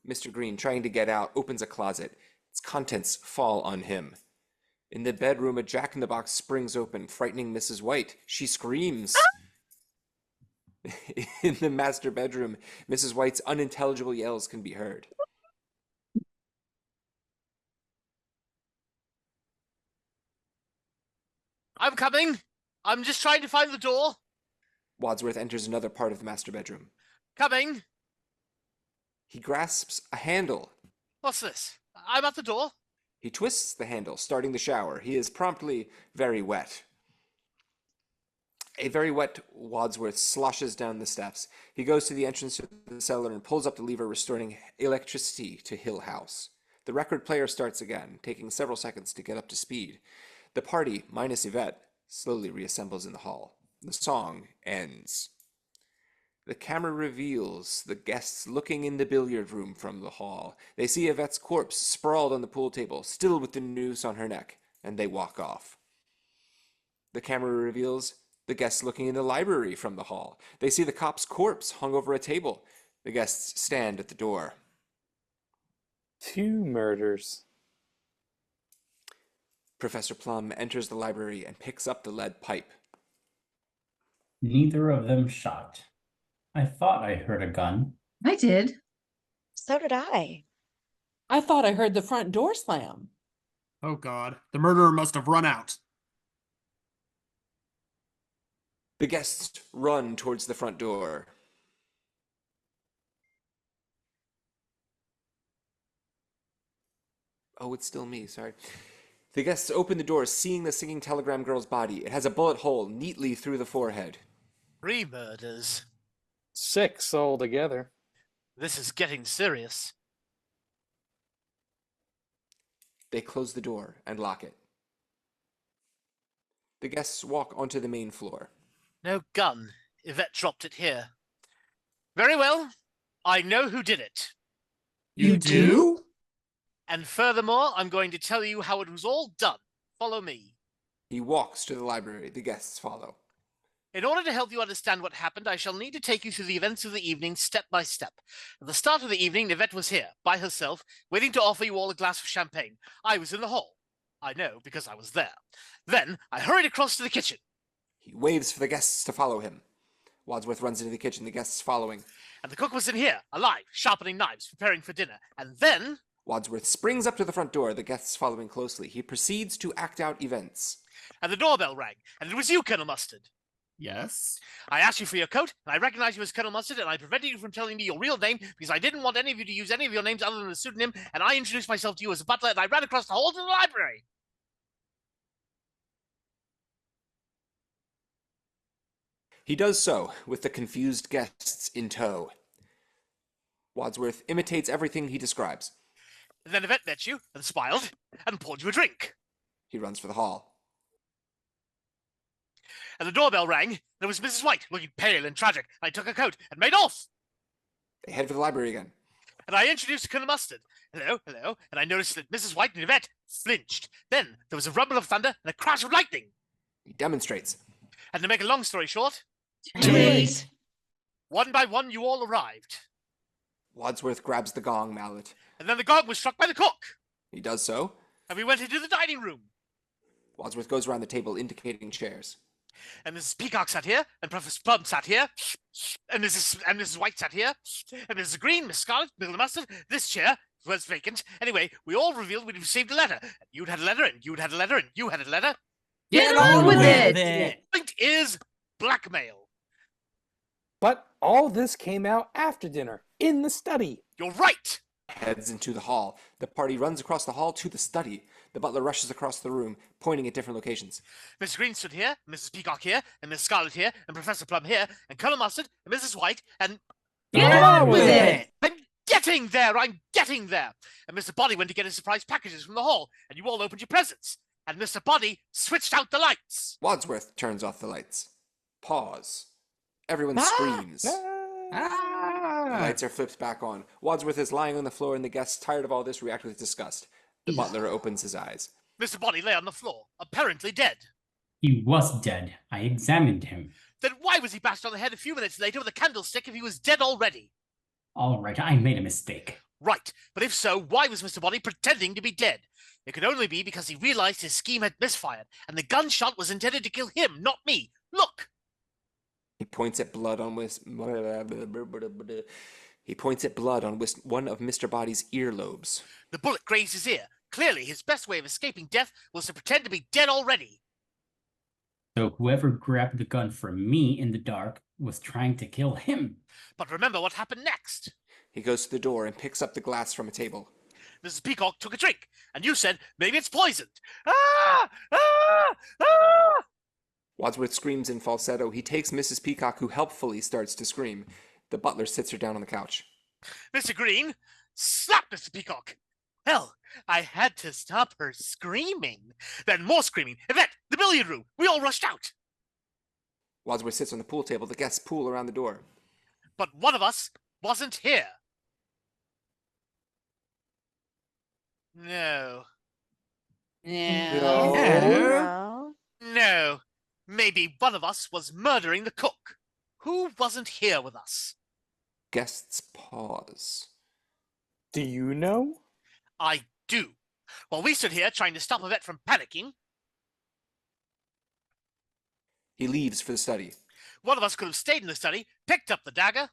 Mr. Green, trying to get out, opens a closet. Its contents fall on him. In the bedroom, a jack-in-the-box springs open, frightening Mrs. White. She screams. In the master bedroom, Mrs. White's unintelligible yells can be heard. I'm coming. I'm just trying to find the door. Wadsworth enters another part of the master bedroom. Coming. He grasps a handle. What's this? I'm at the door. He twists the handle, starting the shower. He is promptly very wet. A very wet Wadsworth sloshes down the steps. He goes to the entrance to the cellar and pulls up the lever, restoring electricity to Hill House. The record player starts again, taking several seconds to get up to speed. The party, minus Yvette, slowly reassembles in the hall. The song ends. The camera reveals the guests looking in the billiard room from the hall. They see Yvette's corpse sprawled on the pool table, still with the noose on her neck, and they walk off. The camera reveals the guests looking in the library from the hall. They see the cop's corpse hung over a table. The guests stand at the door. 2 murders. Professor Plum enters the library and picks up the lead pipe. Neither of them shot. I thought I heard a gun. I did. So did I. I thought I heard the front door slam. Oh God, the murderer must have run out. The guests run towards the front door. Oh, it's still me, sorry. The guests open the door, seeing the singing telegram girl's body. It has a bullet hole neatly through the forehead. 3 murders. 6 altogether. This is getting serious. They close the door and lock it. The guests walk onto the main floor. No gun. Yvette dropped it here. Very well. I know who did it. You do? And furthermore, I'm going to tell you how it was all done. Follow me. He walks to the library. The guests follow. In order to help you understand what happened, I shall need to take you through the events of the evening step by step. At the start of the evening, Yvette was here, by herself, waiting to offer you all a glass of champagne. I was in the hall. I know, because I was there. Then, I hurried across to the kitchen. He waves for the guests to follow him. Wadsworth runs into the kitchen, the guests following. And the cook was in here, alive, sharpening knives, preparing for dinner. And then, Wadsworth springs up to the front door, the guests following closely. He proceeds to act out events. And the doorbell rang, and it was you, Colonel Mustard. Yes? I asked you for your coat, and I recognized you as Colonel Mustard, and I prevented you from telling me your real name because I didn't want any of you to use any of your names other than a pseudonym, and I introduced myself to you as a butler, and I ran across the hall to the library. He does so, with the confused guests in tow. Wadsworth imitates everything he describes. And then Yvette met you, and smiled, and poured you a drink. He runs for the hall. And the doorbell rang, and it was Mrs. White, looking pale and tragic. I took her coat and made off. They head for the library again. And I introduced Colonel Mustard. Hello, hello. And I noticed that Mrs. White and Yvette flinched. Then there was a rumble of thunder and a crash of lightning. He demonstrates. And to make a long story short, Wait. one by one you all arrived. Wadsworth grabs the gong mallet. And then the gong was struck by the cook. He does so. And we went into the dining room. Wadsworth goes around the table, indicating chairs. And Mrs. Peacock sat here, and Professor Plum sat here, and Mrs. White sat here, and Mrs. Green, Miss Scarlet, Bill Mustard, this chair was vacant. Anyway, we all revealed we'd received a letter. And you'd had a letter, and you'd had a letter, and you had a letter. Get on with it! The point is blackmail. But all this came out after dinner, in the study. You're right. Heads into the hall. The party runs across the hall to the study. The butler rushes across the room, pointing at different locations. Mrs. Green stood here, Mrs. Peacock here, and Miss Scarlet here, and Professor Plum here, and Colonel Mustard, and Mrs. White, and... Get on with it! I'm getting there! I'm getting there! And Mr. Body went to get his surprise packages from the hall, and you all opened your presents. And Mr. Body switched out the lights. Wadsworth turns off the lights. Pause. Everyone screams. The lights are flipped back on. Wadsworth is lying on the floor, and the guests, tired of all this, react with disgust. The butler opens his eyes. Mr. Body lay on the floor, apparently dead. He was dead. I examined him. Then why was he bashed on the head a few minutes later with a candlestick if he was dead already? All right, I made a mistake. Right, but if so, why was Mr. Body pretending to be dead? It could only be because he realized his scheme had misfired, and the gunshot was intended to kill him, not me. Look! He points at blood on one of Mr. Body's earlobes. The bullet grazed his ear. Clearly, his best way of escaping death was to pretend to be dead already. So whoever grabbed the gun from me in the dark was trying to kill him. But remember what happened next. He goes to the door and picks up the glass from a table. Mrs. Peacock took a drink, and you said, maybe it's poisoned. Ah! Ah! Ah! Wadsworth screams in falsetto. He takes Mrs. Peacock, who helpfully starts to scream. The butler sits her down on the couch. Mr. Green, slap Mr. Peacock. Well, I had to stop her screaming. Then more screaming. Yvette, the billiard room. We all rushed out. Wadsworth sits on the pool table. The guests pool around the door. But one of us wasn't here. No. No. Maybe one of us was murdering the cook. Who wasn't here with us? Guests pause. Do you know? I do. While we stood here trying to stop Yvette from panicking, He leaves for the study. one of us could have stayed in the study, picked up the dagger,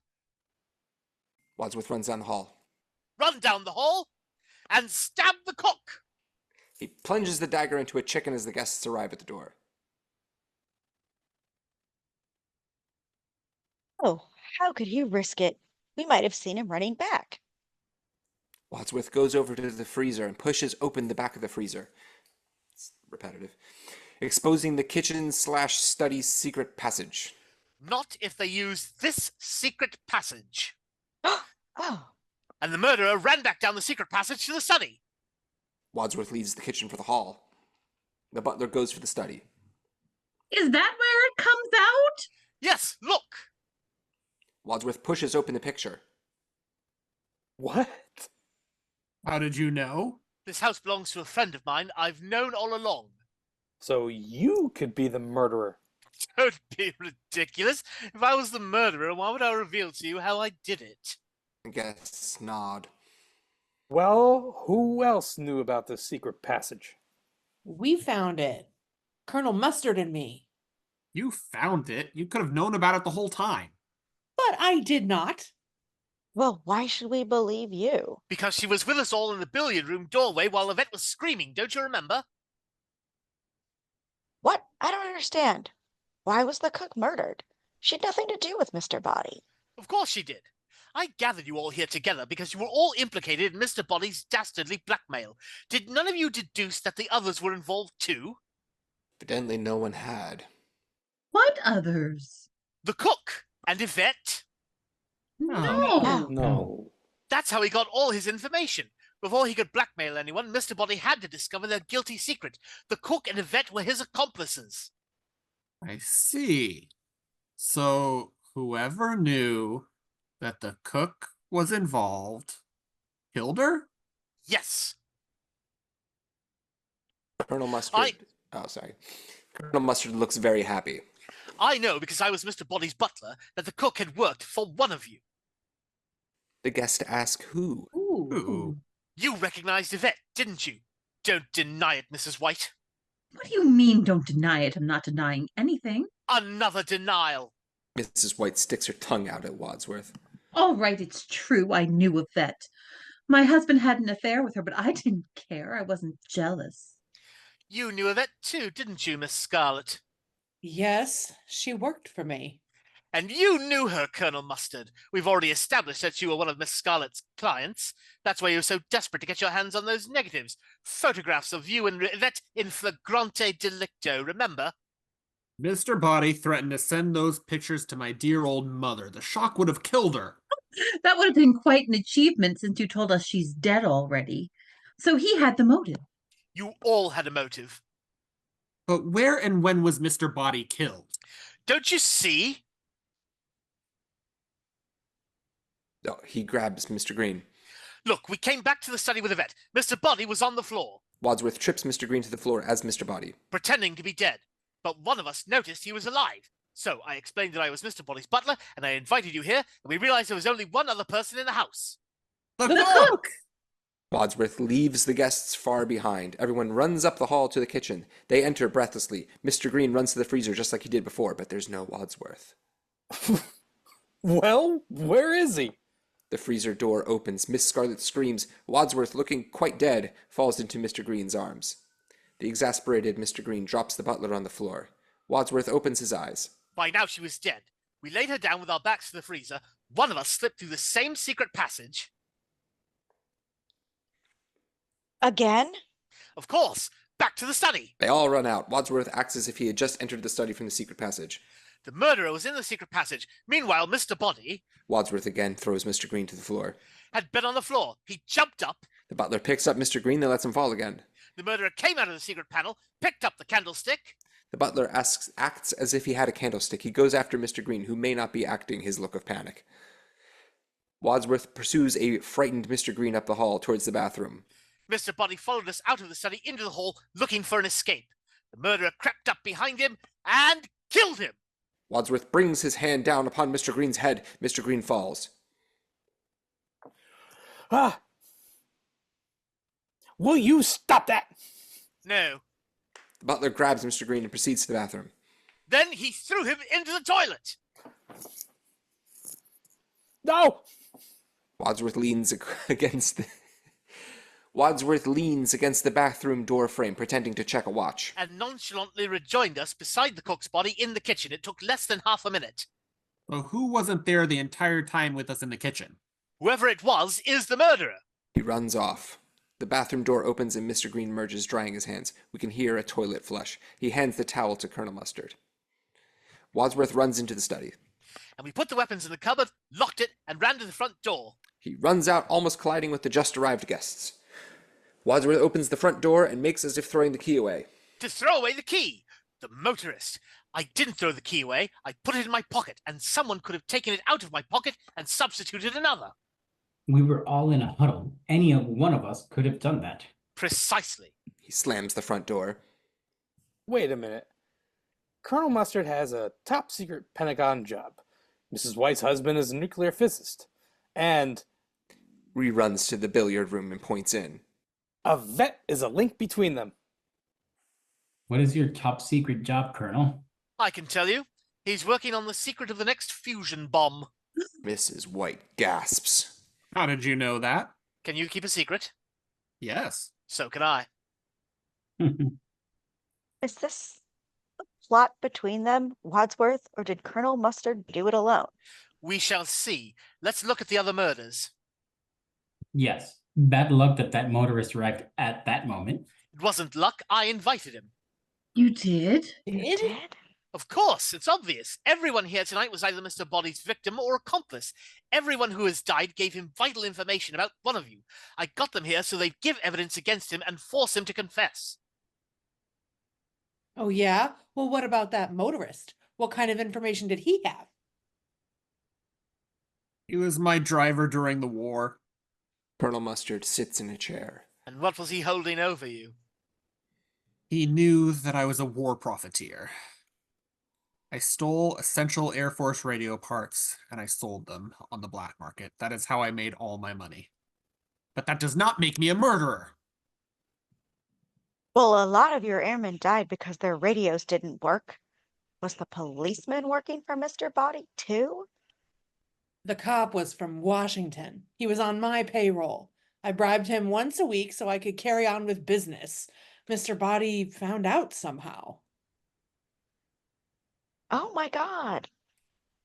Wadsworth runs down the hall. run down the hall, and stabbed the cook. He plunges the dagger into a chicken as the guests arrive at the door. Oh, how could he risk it? We might have seen him running back. Wadsworth goes over to the freezer and pushes open the back of the freezer. It's repetitive. Exposing the kitchen/study secret passage. Not if they use this secret passage. Oh, And the murderer ran back down the secret passage to the study. Wadsworth leaves the kitchen for the hall. The butler goes for the study. Is that where it comes out? Yes, look. Wadsworth pushes open the picture. What? How did you know? This house belongs to a friend of mine I've known all along. So you could be the murderer. Don't be ridiculous. If I was the murderer, why would I reveal to you how I did it? The guests nod. Well, who else knew about this secret passage? We found it. Colonel Mustard and me. You found it. You could have known about it the whole time. But I did not. Well, why should we believe you? Because she was with us all in the billiard room doorway while Yvette was screaming, don't you remember? What? I don't understand. Why was the cook murdered? She had nothing to do with Mr. Body. Of course she did. I gathered you all here together because you were all implicated in Mr. Body's dastardly blackmail. Did none of you deduce that the others were involved too? Evidently no one had. What others? The cook and Yvette. No. No. That's how he got all his information. Before he could blackmail anyone, Mr. Body had to discover their guilty secret. The cook and Yvette were his accomplices. I see. So whoever knew that the cook was involved killed her? Yes. Colonel Mustard. Oh, sorry. Colonel Mustard looks very happy. I know because I was Mr. Body's butler that the cook had worked for one of you. The guest asks who. Ooh. You recognized Yvette, didn't you? Don't deny it, Mrs. White. What do you mean, don't deny it? I'm not denying anything. Another denial. Mrs. White sticks her tongue out at Wadsworth. All right, it's true. I knew Yvette. My husband had an affair with her, but I didn't care. I wasn't jealous. You knew Yvette too, didn't you, Miss Scarlet? Yes, she worked for me. And you knew her, Colonel Mustard. We've already established that you were one of Miss Scarlet's clients. That's why you were so desperate to get your hands on those negatives. Photographs of you and Yvette in flagrante delicto, remember? Mr. Body threatened to send those pictures to my dear old mother. The shock would have killed her. That would have been quite an achievement since you told us she's dead already. So he had the motive. You all had a motive. But where and when was Mr. Body killed? Don't you see? Oh, he grabs Mr. Green. Look, we came back to the study with Yvette. Mr. Body was on the floor, Wadsworth trips Mr. Green to the floor as Mr. Body. pretending to be dead. But one of us noticed he was alive. So I explained that I was Mr. Body's butler, and I invited you here, and we realized there was only one other person in the house. The cook! Wadsworth leaves the guests far behind. Everyone runs up the hall to the kitchen. They enter breathlessly. Mr. Green runs to the freezer just like he did before, but there's no Wadsworth. Well, where is he? The freezer door opens. Miss Scarlet screams. Wadsworth, looking quite dead, falls into Mr. Green's arms. The exasperated Mr. Green drops the butler on the floor. Wadsworth opens his eyes. By now she was dead. We laid her down with our backs to the freezer. One of us slipped through the same secret passage. Again? Of course, back to the study. They all run out. Wadsworth acts as if he had just entered the study from the secret passage. The murderer was in the secret passage. Meanwhile, Mr. Body Wadsworth again throws Mr. Green to the floor. had been on the floor. He jumped up. The butler picks up Mr. Green, then lets him fall again. The murderer came out of the secret panel, picked up the candlestick. The butler acts as if he had a candlestick. He goes after Mr. Green, who may not be acting his look of panic. Wadsworth pursues a frightened Mr. Green up the hall towards the bathroom. Mr. Body followed us out of the study into the hall, looking for an escape. The murderer crept up behind him and killed him. Wadsworth brings his hand down upon Mr. Green's head. Mr. Green falls. Ah! Will you stop that? No. The butler grabs Mr. Green and proceeds to the bathroom. Then he threw him into the toilet. No! Wadsworth leans against the bathroom door frame, pretending to check a watch. And nonchalantly rejoined us beside the cook's body in the kitchen. It took less than half a minute. So who wasn't there the entire time with us in the kitchen? Whoever it was is the murderer. He runs off. The bathroom door opens and Mr. Green emerges, drying his hands. We can hear a toilet flush. He hands the towel to Colonel Mustard. Wadsworth runs into the study. And we put the weapons in the cupboard, locked it, and ran to the front door. He runs out, almost colliding with the just-arrived guests. Wadsworth opens the front door and makes as if throwing the key away. To throw away the key. The motorist. I didn't throw the key away. I put it in my pocket, and someone could have taken it out of my pocket and substituted another. We were all in a huddle. Any one of us could have done that. Precisely. He slams the front door. Wait a minute. Colonel Mustard has a top-secret Pentagon job. Mrs. White's husband is a nuclear physicist. And Runs to the billiard room and points in. Yvette is a link between them. What is your top secret job, Colonel? I can tell you. He's working on the secret of the next fusion bomb. Mrs. White gasps. How did you know that? Can you keep a secret? Yes. So can I. Is this a plot between them, Wadsworth, or did Colonel Mustard do it alone? We shall see. Let's look at the other murders. Yes. Bad luck that that motorist arrived at that moment. It wasn't luck. I invited him. You did? You did? Of course, it's obvious. Everyone here tonight was either Mr. Body's victim or accomplice. Everyone who has died gave him vital information about one of you. I got them here so they'd give evidence against him and force him to confess. Oh, yeah? Well, what about that motorist? What kind of information did he have? He was my driver during the war. Colonel Mustard sits in a chair. And what was he holding over you? He knew that I was a war profiteer. I stole essential Air Force radio parts, and I sold them on the black market. That is how I made all my money. But that does not make me a murderer. Well, a lot of your airmen died because their radios didn't work. Was the policeman working for Mr. Body, too? The cop was from Washington. He was on my payroll. I bribed him once a week so I could carry on with business. Mr. Body found out somehow. Oh my God.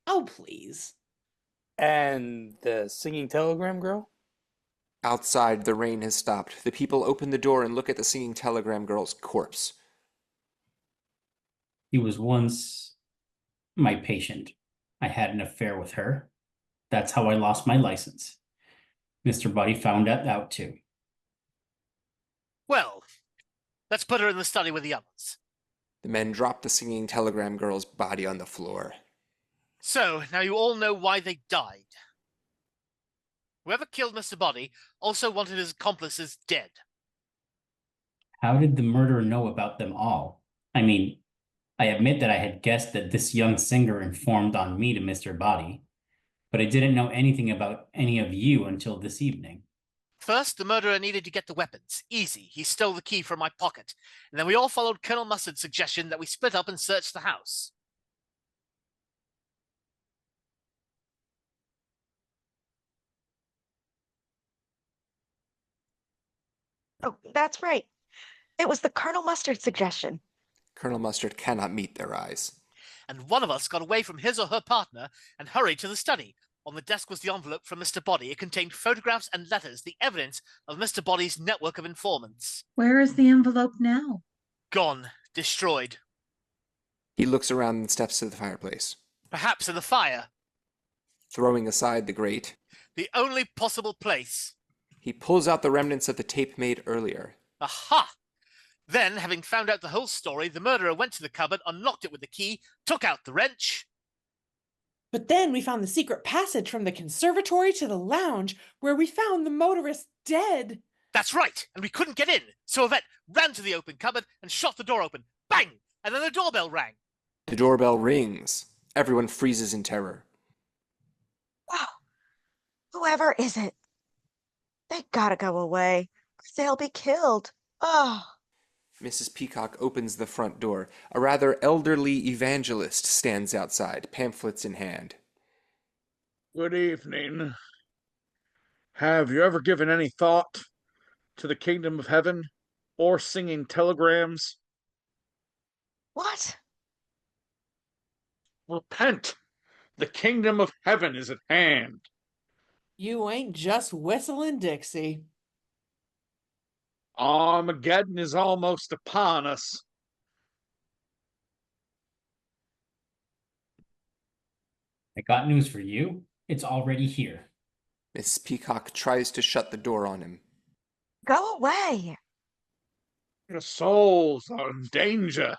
Oh, please. And the singing telegram girl? Outside, the rain has stopped. The people open the door and look at the singing telegram girl's corpse. He was once my patient. I had an affair with her. That's how I lost my license. Mr. Buddy found that out too. Well, let's put her in the study with the others. The men drop the singing telegram girl's body on the floor. So, now you all know why they died. Whoever killed Mr. Body also wanted his accomplices dead. How did the murderer know about them all? I mean, I admit that I had guessed that this young singer informed on me to Mr. Body, but I didn't know anything about any of you until this evening. First, the murderer needed to get the weapons. Easy. He stole the key from my pocket. And then we all followed Colonel Mustard's suggestion that we split up and search the house. Oh, that's right. It was the Colonel Mustard suggestion. Colonel Mustard cannot meet their eyes. And one of us got away from his or her partner and hurried to the study. On the desk was the envelope from Mr. Body. It contained photographs and letters, the evidence of Mr. Body's network of informants. Where is the envelope now? Gone. Destroyed. He looks around and steps to the fireplace. Perhaps in the fire. Throwing aside the grate, The only possible place. he pulls out the remnants of the tape made earlier. Aha! Then, having found out the whole story, the murderer went to the cupboard, unlocked it with the key, took out the wrench. But then we found the secret passage from the conservatory to the lounge where we found the motorist dead. That's right, and we couldn't get in. So Yvette ran to the open cupboard and shot the door open. Bang! And then the doorbell rang. The doorbell rings. Everyone freezes in terror. Wow. Whoever is it? They gotta go away, or they'll be killed. Oh. Mrs. Peacock opens the front door. A rather elderly evangelist stands outside, pamphlets in hand. Good evening. Have you ever given any thought to the kingdom of heaven or singing telegrams? What? Repent! The kingdom of heaven is at hand. You ain't just whistling Dixie. Armageddon is almost upon us. I got news for you. It's already here. Mrs. Peacock tries to shut the door on him. Go away. Your souls are in danger.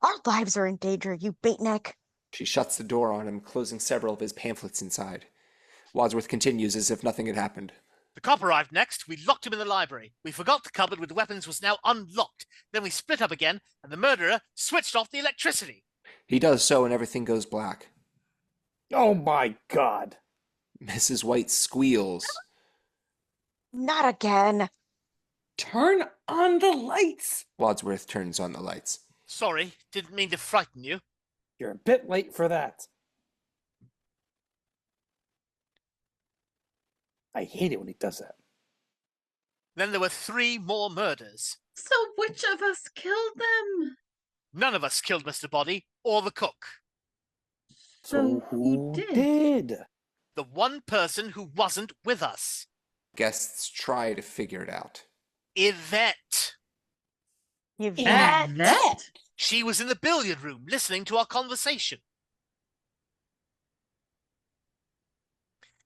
Our lives are in danger, you beatnik. She shuts the door on him, closing several of his pamphlets inside. Wadsworth continues as if nothing had happened. The cop arrived next. We locked him in the library. We forgot the cupboard with the weapons was now unlocked. Then we split up again, and the murderer switched off the electricity. He does so, and everything goes black. Oh my God. Mrs. White squeals. Not again. Turn on the lights. Wadsworth turns on the lights. Sorry, didn't mean to frighten you. You're a bit late for that. I hate it when he does that. Then there were 3 more murders. So which of us killed them? None of us killed Mr. Body or the cook. So who did? The one person who wasn't with us. Guests try to figure it out. Yvette. Yvette? She was in the billiard room listening to our conversation.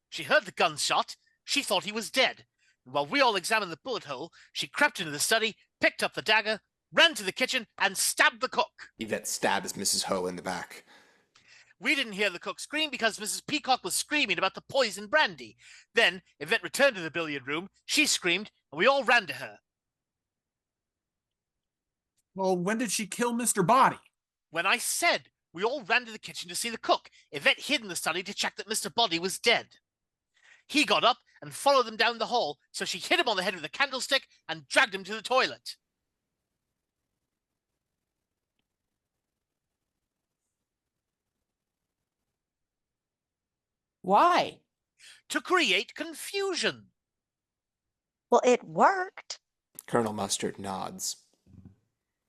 She heard the gunshot. She thought he was dead. And while we all examined the bullet hole, she crept into the study, picked up the dagger, ran to the kitchen, and stabbed the cook. Yvette stabs Mrs. Ho in the back. We didn't hear the cook scream because Mrs. Peacock was screaming about the poison brandy. Then Yvette returned to the billiard room. She screamed, and we all ran to her. Well, when did she kill Mr. Body? When I said we all ran to the kitchen to see the cook, Yvette hid in the study to check that Mr. Body was dead. He got up and followed them down the hall, so she hit him on the head with a candlestick and dragged him to the toilet. Why? To create confusion. Well, it worked. Colonel Mustard nods.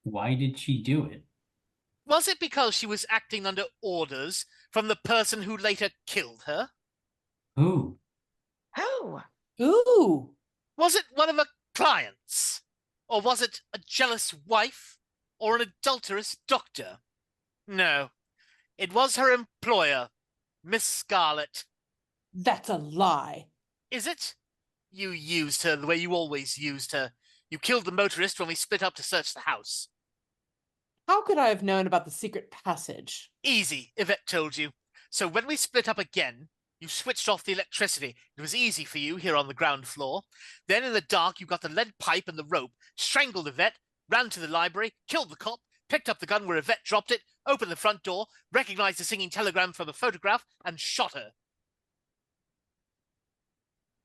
Why did she do it? Was it because she was acting under orders from the person who later killed her? Who? Who? Ooh. Was it one of her clients? Or was it a jealous wife? Or an adulterous doctor? No, it was her employer, Miss Scarlet. That's a lie. Is it? You used her the way you always used her. You killed the motorist when we split up to search the house. How could I have known about the secret passage? Easy, Yvette told you. So when we split up again, you switched off the electricity. It was easy for you here on the ground floor. Then in the dark, you got the lead pipe and the rope, strangled Yvette, ran to the library, killed the cop, picked up the gun where Yvette dropped it, opened the front door, recognized the singing telegram from a photograph, and shot her.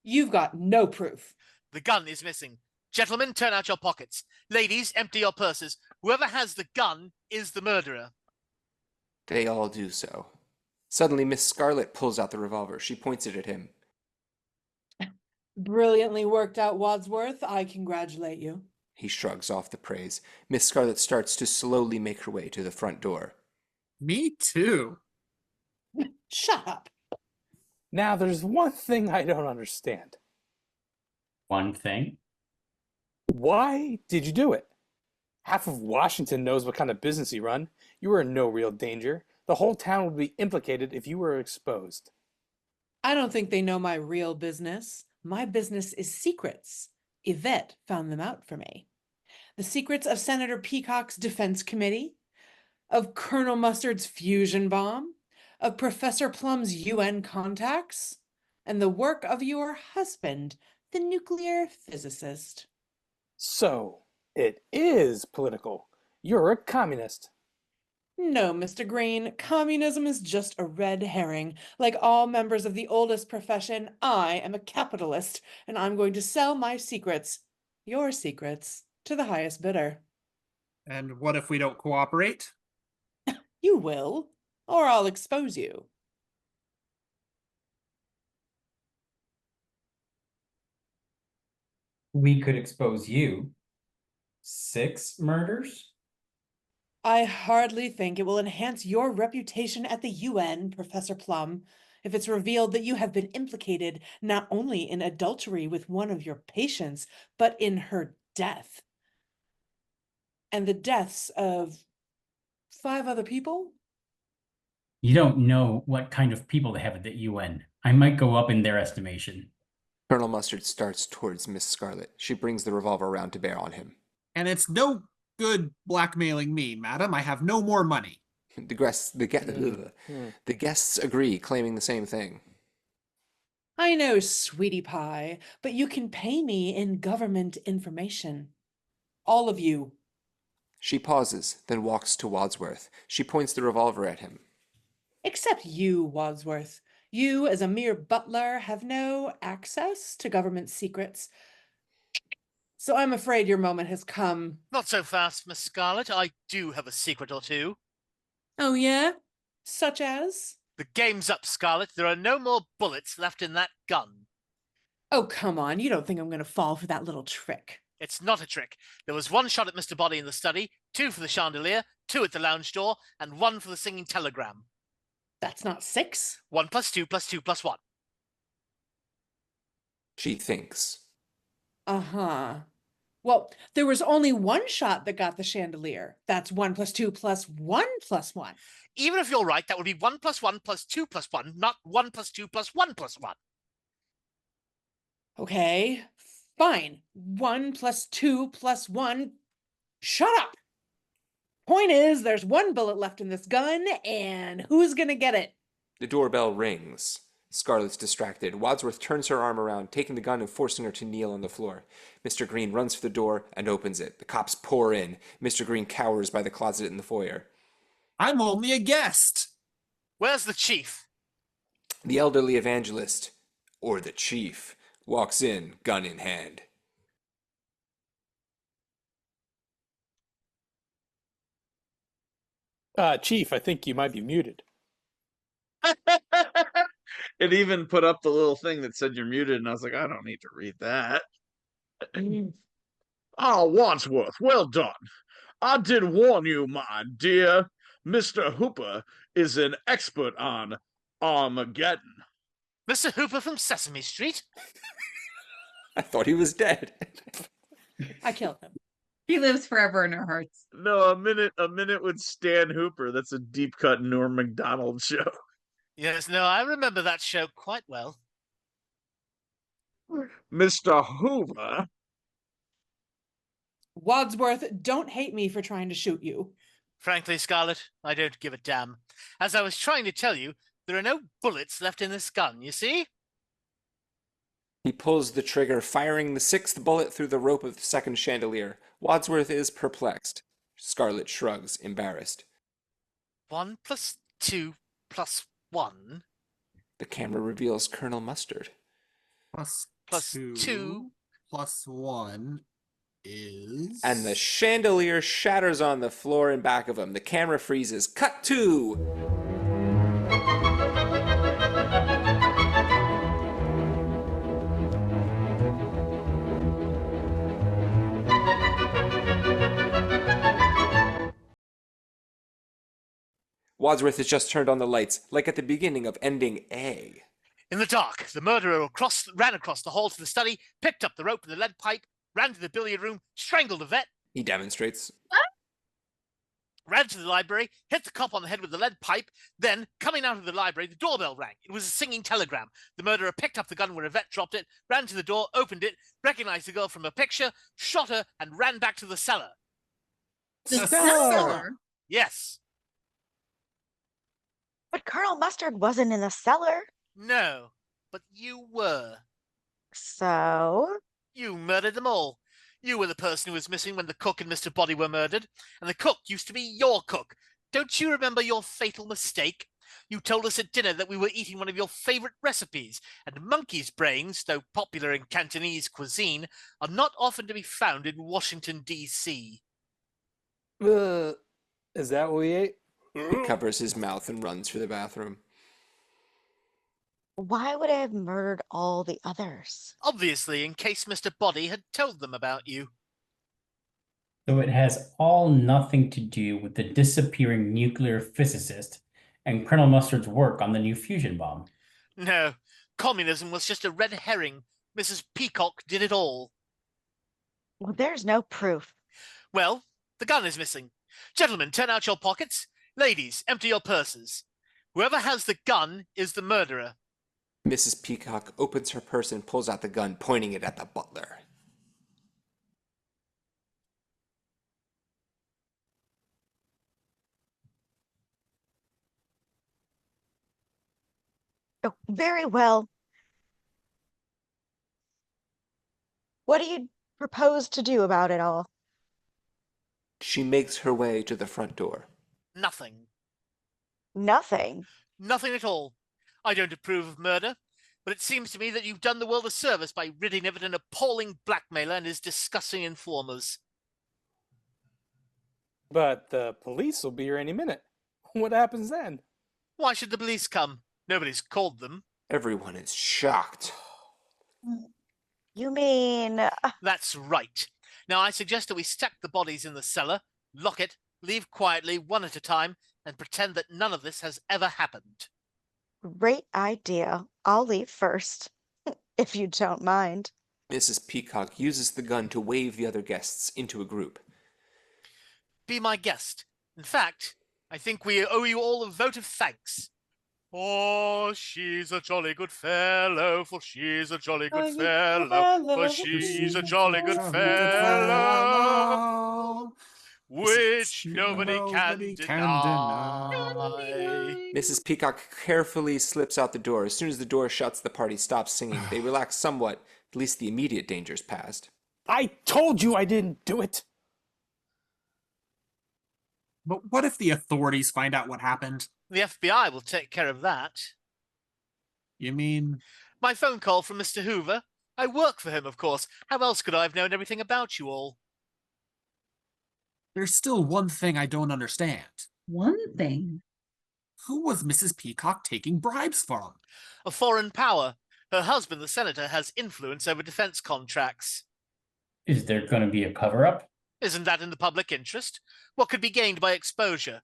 You've got no proof. The gun is missing. Gentlemen, turn out your pockets. Ladies, empty your purses. Whoever has the gun is the murderer. They all do so. Suddenly, Miss Scarlet pulls out the revolver. She points it at him. Brilliantly worked out, Wadsworth. I congratulate you. He shrugs off the praise. Miss Scarlet starts to slowly make her way to the front door. Me too. Shut up. Now, there's one thing I don't understand. One thing? Why did you do it? Half of Washington knows what kind of business you run. You were in no real danger. The whole town would be implicated if you were exposed. I don't think they know my real business. My business is secrets. Yvette found them out for me. The secrets of Senator Peacock's Defense Committee, of Colonel Mustard's fusion bomb, of Professor Plum's UN contacts, and the work of your husband, the nuclear physicist. So, it is political. You're a communist. No, Mr. Green, communism is just a red herring. Like all members of the oldest profession, I am a capitalist, and I'm going to sell my secrets, your secrets, to the highest bidder. And what if we don't cooperate? You will, or I'll expose you. We could expose you. 6 murders? I hardly think it will enhance your reputation at the UN, Professor Plum, if it's revealed that you have been implicated not only in adultery with one of your patients, but in her death. And the deaths of 5 other people? You don't know what kind of people they have at the UN. I might go up in their estimation. Colonel Mustard starts towards Miss Scarlet. She brings the revolver around to bear on him. And it's no good blackmailing me, madam. I have no more money. The guests agree, claiming the same thing. I know, sweetie pie, but you can pay me in government information. All of you. She pauses, then walks to Wadsworth. She points the revolver at him. Except you, Wadsworth. You, as a mere butler, have no access to government secrets. So I'm afraid your moment has come. Not so fast, Miss Scarlet. I do have a secret or two. Oh, yeah? Such as? The game's up, Scarlet. There are no more bullets left in that gun. Oh, come on. You don't think I'm going to fall for that little trick. It's not a trick. There was one shot at Mr. Body in the study, 2 for the chandelier, 2 at the lounge door, and 1 for the singing telegram. That's not 6. 1 plus 2 plus 2 plus 1. She thinks. Uh-huh. Well, there was only one shot that got the chandelier. That's 1 plus 2 plus 1 plus 1. Even if you're right, that would be 1 plus 1 plus 2 plus 1, not 1 plus 2 plus 1 plus 1. Okay, fine. 1 plus 2 plus 1. Shut up! Point is, there's 1 bullet left in this gun, and who's gonna get it? The doorbell rings. Scarlett's distracted. Wadsworth turns her arm around, taking the gun and forcing her to kneel on the floor. Mr. Green runs for the door and opens it. The cops pour in. Mr. Green cowers by the closet in the foyer. I'm only a guest. Where's the chief? The elderly evangelist, or the chief, walks in, gun in hand. Chief, I think you might be muted. It even put up the little thing that said you're muted, and I was like, I don't need to read that. Oh, Wadsworth, well done. I did warn you, my dear. Mr. Hooper is an expert on Armageddon. Mr. Hooper from Sesame Street? I thought he was dead. I killed him. He lives forever in our hearts. No, a minute with Stan Hooper. That's a deep cut Norm Macdonald show. Yes, no, I remember that show quite well. Mr. Hoover. Wadsworth, don't hate me for trying to shoot you. Frankly, Scarlett, I don't give a damn. As I was trying to tell you, there are no bullets left in this gun, you see? He pulls the trigger, firing the 6th bullet through the rope of the 2nd chandelier. Wadsworth is perplexed. Scarlett shrugs, embarrassed. 1 plus 2 plus 1? The camera reveals Colonel Mustard. Plus 2 2 plus 1 is... And the chandelier shatters on the floor in back of him. The camera freezes. Cut to... Wadsworth has just turned on the lights, like at the beginning of Ending A. In the dark, the murderer ran across the hall to the study, picked up the rope and the lead pipe, ran to the billiard room, strangled the vet. He demonstrates. Ran to the library, hit the cop on the head with the lead pipe, then, coming out of the library, the doorbell rang. It was a singing telegram. The murderer picked up the gun where a vet dropped it, ran to the door, opened it, recognized the girl from a picture, shot her, and ran back to the cellar. The cellar? Yes. But Colonel Mustard wasn't in the cellar. No, but you were. So? You murdered them all. You were the person who was missing when the cook and Mr. Body were murdered, and the cook used to be your cook. Don't you remember your fatal mistake? You told us at dinner that we were eating one of your favorite recipes, and monkey's brains, though popular in Cantonese cuisine, are not often to be found in Washington, D.C. Is that what we ate? He covers his mouth and runs for the bathroom. Why would I have murdered all the others? Obviously, in case Mr. Body had told them about you. So it has all nothing to do with the disappearing nuclear physicist and Colonel Mustard's work on the new fusion bomb. No, communism was just a red herring. Mrs. Peacock did it all. Well, there's no proof. Well, the gun is missing. Gentlemen, turn out your pockets. Ladies, empty your purses. Whoever has the gun is the murderer. Mrs. Peacock opens her purse and pulls out the gun, pointing it at the butler. Oh, very well. What do you propose to do about it all? She makes her way to the front door. Nothing. Nothing. Nothing at all. I don't approve of murder, but it seems to me that you've done the world a service by ridding of it an appalling blackmailer and his disgusting informers. But the police will be here any minute. What happens then? Why should the police come? Nobody's called them. Everyone is shocked. You mean... That's right. Now I suggest that we stack the bodies in the cellar, lock it, leave quietly, one at a time, and pretend that none of this has ever happened. Great idea. I'll leave first, if you don't mind. Mrs. Peacock uses the gun to wave the other guests into a group. Be my guest. In fact, I think we owe you all a vote of thanks. Oh, she's a jolly good fellow, for she's a jolly good fellow, for she's a jolly good fellow, which nobody can deny. Mrs. Peacock carefully slips out the door. As soon as the door shuts, the party stops singing. They relax somewhat. At least the immediate danger's past. I told you I didn't do it. But what if the authorities find out what happened? The FBI will take care of that. You mean... My phone call from Mr. Hoover. I work for him, of course. How else could I have known everything about you all? There's still one thing I don't understand. One thing. Who was Mrs. Peacock taking bribes from? A foreign power. Her husband, the senator, has influence over defense contracts. Is there going to be a cover-up? Isn't that in the public interest? What could be gained by exposure?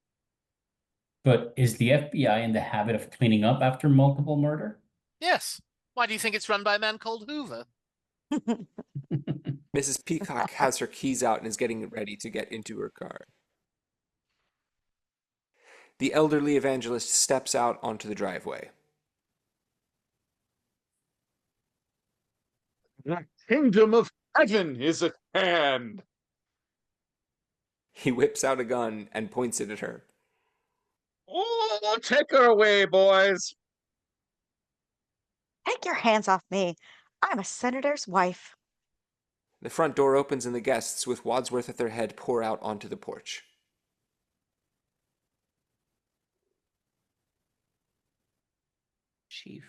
But is the FBI in the habit of cleaning up after multiple murder? Yes. Why do you think it's run by a man called Hoover? Mrs. Peacock has her keys out and is getting ready to get into her car. The elderly evangelist steps out onto the driveway. The kingdom of heaven is at hand. He whips out a gun and points it at her. Oh, take her away, boys. Take your hands off me. I'm a senator's wife. The front door opens and the guests, with Wadsworth at their head, pour out onto the porch. Chief.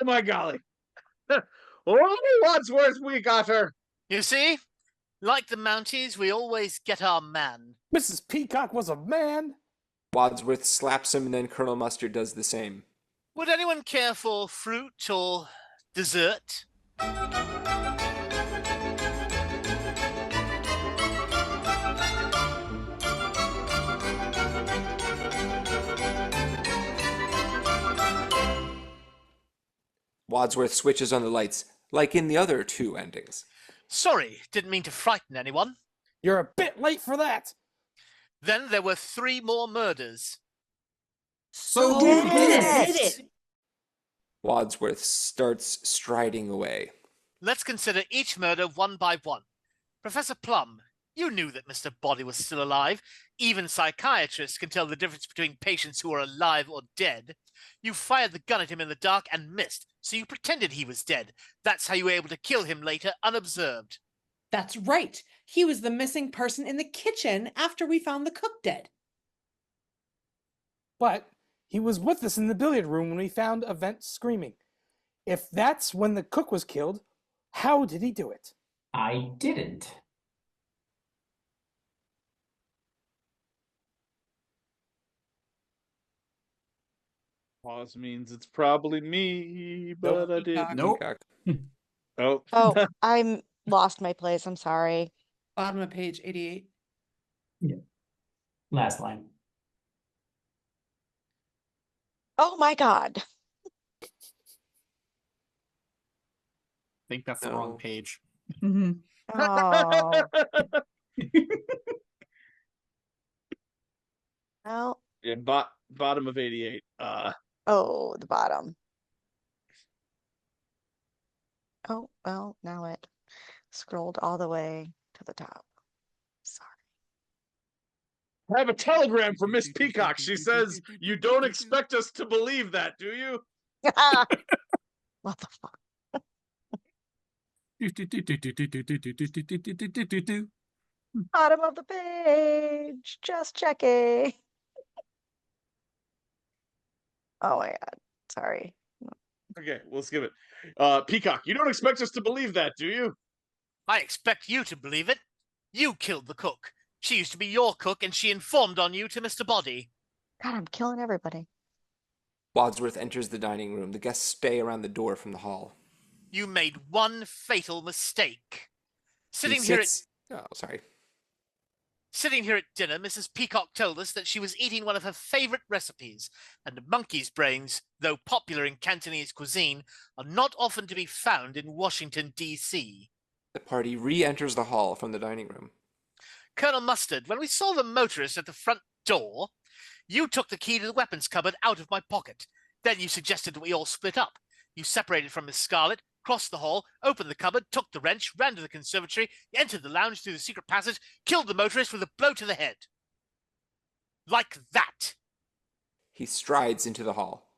Oh, my golly. Oh, Wadsworth, we got her. You see? Like the Mounties, we always get our man. Mrs. Peacock was a man. Wadsworth slaps him and then Colonel Mustard does the same. Would anyone care for fruit or dessert? Wadsworth switches on the lights, like in the other two endings. Sorry, didn't mean to frighten anyone. You're a bit late for that. Then there were 3 more murders. So Who who did did it? Wadsworth starts striding away. Let's consider each murder one by one. Professor Plum, you knew that Mr. Body was still alive. Even psychiatrists can tell the difference between patients who are alive or dead. You fired the gun at him in the dark and missed, so you pretended he was dead. That's how you were able to kill him later unobserved. That's right. He was the missing person in the kitchen after we found the cook dead. But he was with us in the billiard room when we found Event screaming. If that's when the cook was killed, how did he do it? I didn't. Pause means it's probably me, but I didn't. Nope. Oh. Oh, I'm lost my place. I'm sorry. Bottom of page 88. Last line. Oh my God. I think that's the wrong page. Mhm. Oh. Well, Yeah, bottom of 88. oh, the bottom. Oh, well, now it scrolled all the way to the top. Sorry. I have a telegram from Miss Peacock. She says, "You don't expect us to believe that, do you?" What the fuck? Bottom of the page. Just checking. Oh my God. Sorry. Okay, we'll skip it. Peacock, you don't expect us to believe that, do you? I expect you to believe it. You killed the cook. She used to be your cook, and she informed on you to Mr. Body. God, I'm killing everybody. Wadsworth enters the dining room. The guests stay around the door from the hall. You made one fatal mistake. He sits. Oh, sorry. Sitting here at dinner, Mrs. Peacock told us that she was eating one of her favorite recipes, and monkey's brains, though popular in Cantonese cuisine, are not often to be found in Washington, D.C. The party re-enters the hall from the dining room. Colonel Mustard, when we saw the motorist at the front door, you took the key to the weapons cupboard out of my pocket. Then you suggested that we all split up. You separated from Miss Scarlet, crossed the hall, opened the cupboard, took the wrench, ran to the conservatory, entered the lounge through the secret passage, killed the motorist with a blow to the head. Like that. He strides into the hall.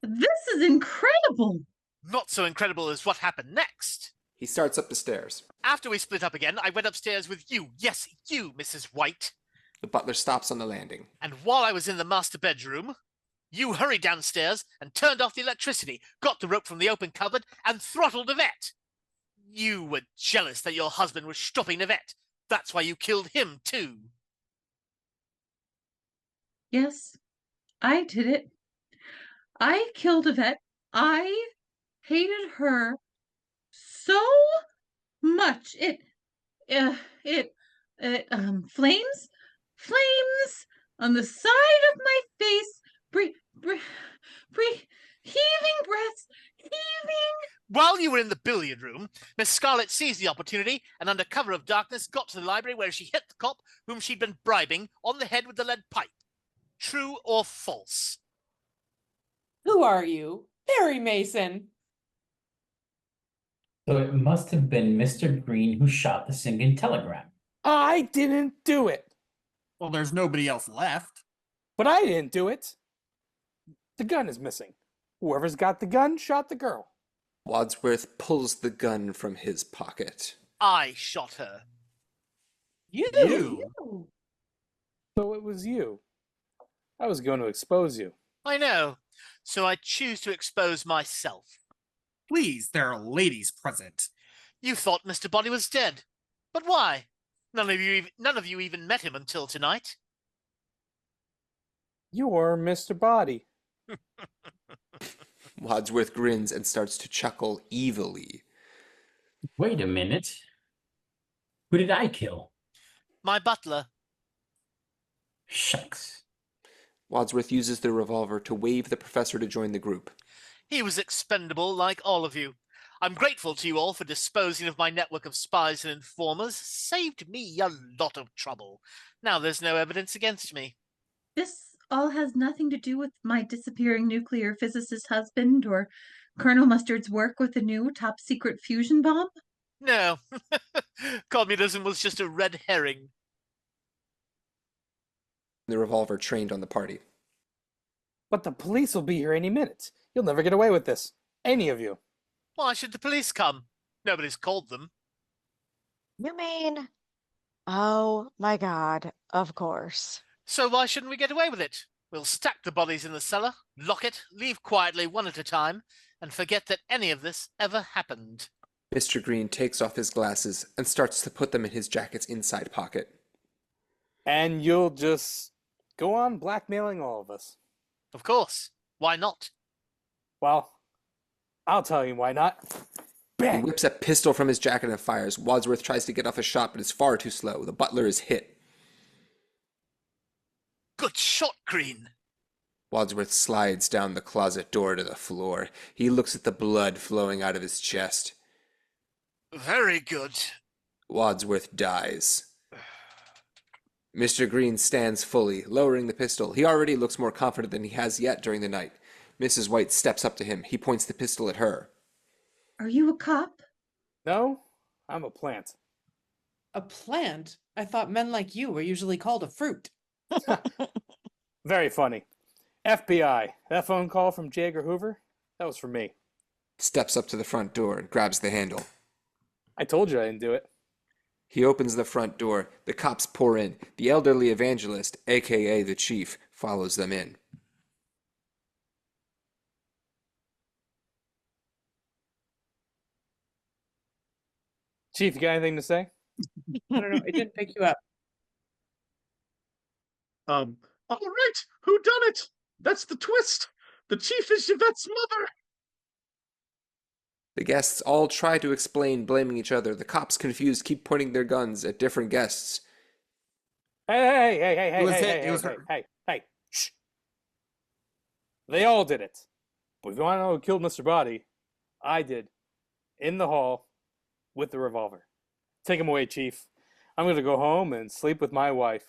This is incredible. Not so incredible as what happened next. He starts up the stairs. After we split up again, I went upstairs with you. Yes, you, Mrs. White. The butler stops on the landing. And while I was in the master bedroom, you hurried downstairs and turned off the electricity, got the rope from the open cupboard, and throttled Yvette. You were jealous that your husband was stopping Yvette. That's why you killed him, too. Yes, I did it. I killed Yvette. I hated her so much. Flames on the side of my face. Heaving breaths, heaving. While you were in the billiard room, Miss Scarlet seized the opportunity and under cover of darkness got to the library where she hit the cop whom she'd been bribing on the head with the lead pipe. True or false? Who are you? Perry Mason. So it must have been Mr. Green who shot the singing telegram. I didn't do it. Well, there's nobody else left. But I didn't do it. The gun is missing. Whoever's got the gun shot the girl. Wadsworth pulls the gun from his pocket. I shot her. You? So it was you. I was going to expose you. I know. So I choose to expose myself. Please, there are ladies present. You thought Mr. Body was dead. But why? None of you even met him until tonight. You're Mr. Body. Wadsworth grins and starts to chuckle evilly. Wait a minute. Who did I kill? My butler. Shucks. Wadsworth uses the revolver to wave the professor to join the group. He was expendable like all of you. I'm grateful to you all for disposing of my network of spies and informers. Saved me a lot of trouble. Now there's no evidence against me. This all has nothing to do with my disappearing nuclear physicist husband or Colonel Mustard's work with the new top secret fusion bomb? No. Communism was just a red herring. The revolver trained on the party. But the police will be here any minute. You'll never get away with this. Any of you. Why should the police come? Nobody's called them. You mean? Oh my God, of course. So why shouldn't we get away with it? We'll stack the bodies in the cellar, lock it, leave quietly one at a time, and forget that any of this ever happened. Mr. Green takes off his glasses and starts to put them in his jacket's inside pocket. And you'll just go on blackmailing all of us. Of course. Why not? Well, I'll tell you why not. He Bang! whips a pistol from his jacket and fires. Wadsworth tries to get off a shot, but is far too slow. The butler is hit. Good shot, Green. Wadsworth slides down the closet door to the floor. He looks at the blood flowing out of his chest. Very good. Wadsworth dies. Mr. Green stands fully, lowering the pistol. He already looks more confident than he has yet during the night. Mrs. White steps up to him. He points the pistol at her. Are you a cop? No, I'm a plant. A plant? I thought men like you were usually called a fruit. Very funny. FBI, that phone call from J. Edgar Hoover, that was for me. Steps up to the front door and grabs the handle. I told you I didn't do it. He opens the front door. The cops pour in. The elderly evangelist, a.k.a. the chief, follows them in. Chief, you got anything to say? I don't know. It didn't pick you up. All right, who done it? That's the twist. The chief is Yvette's mother. The guests all try to explain, blaming each other. The cops, confused, keep pointing their guns at different guests. Hey, It was hey, it was hey, her. hey, shh. They all did it. But if you want to know who killed Mr. Body, I did. In the hall with the revolver. Take him away, Chief. I'm going to go home and sleep with my wife.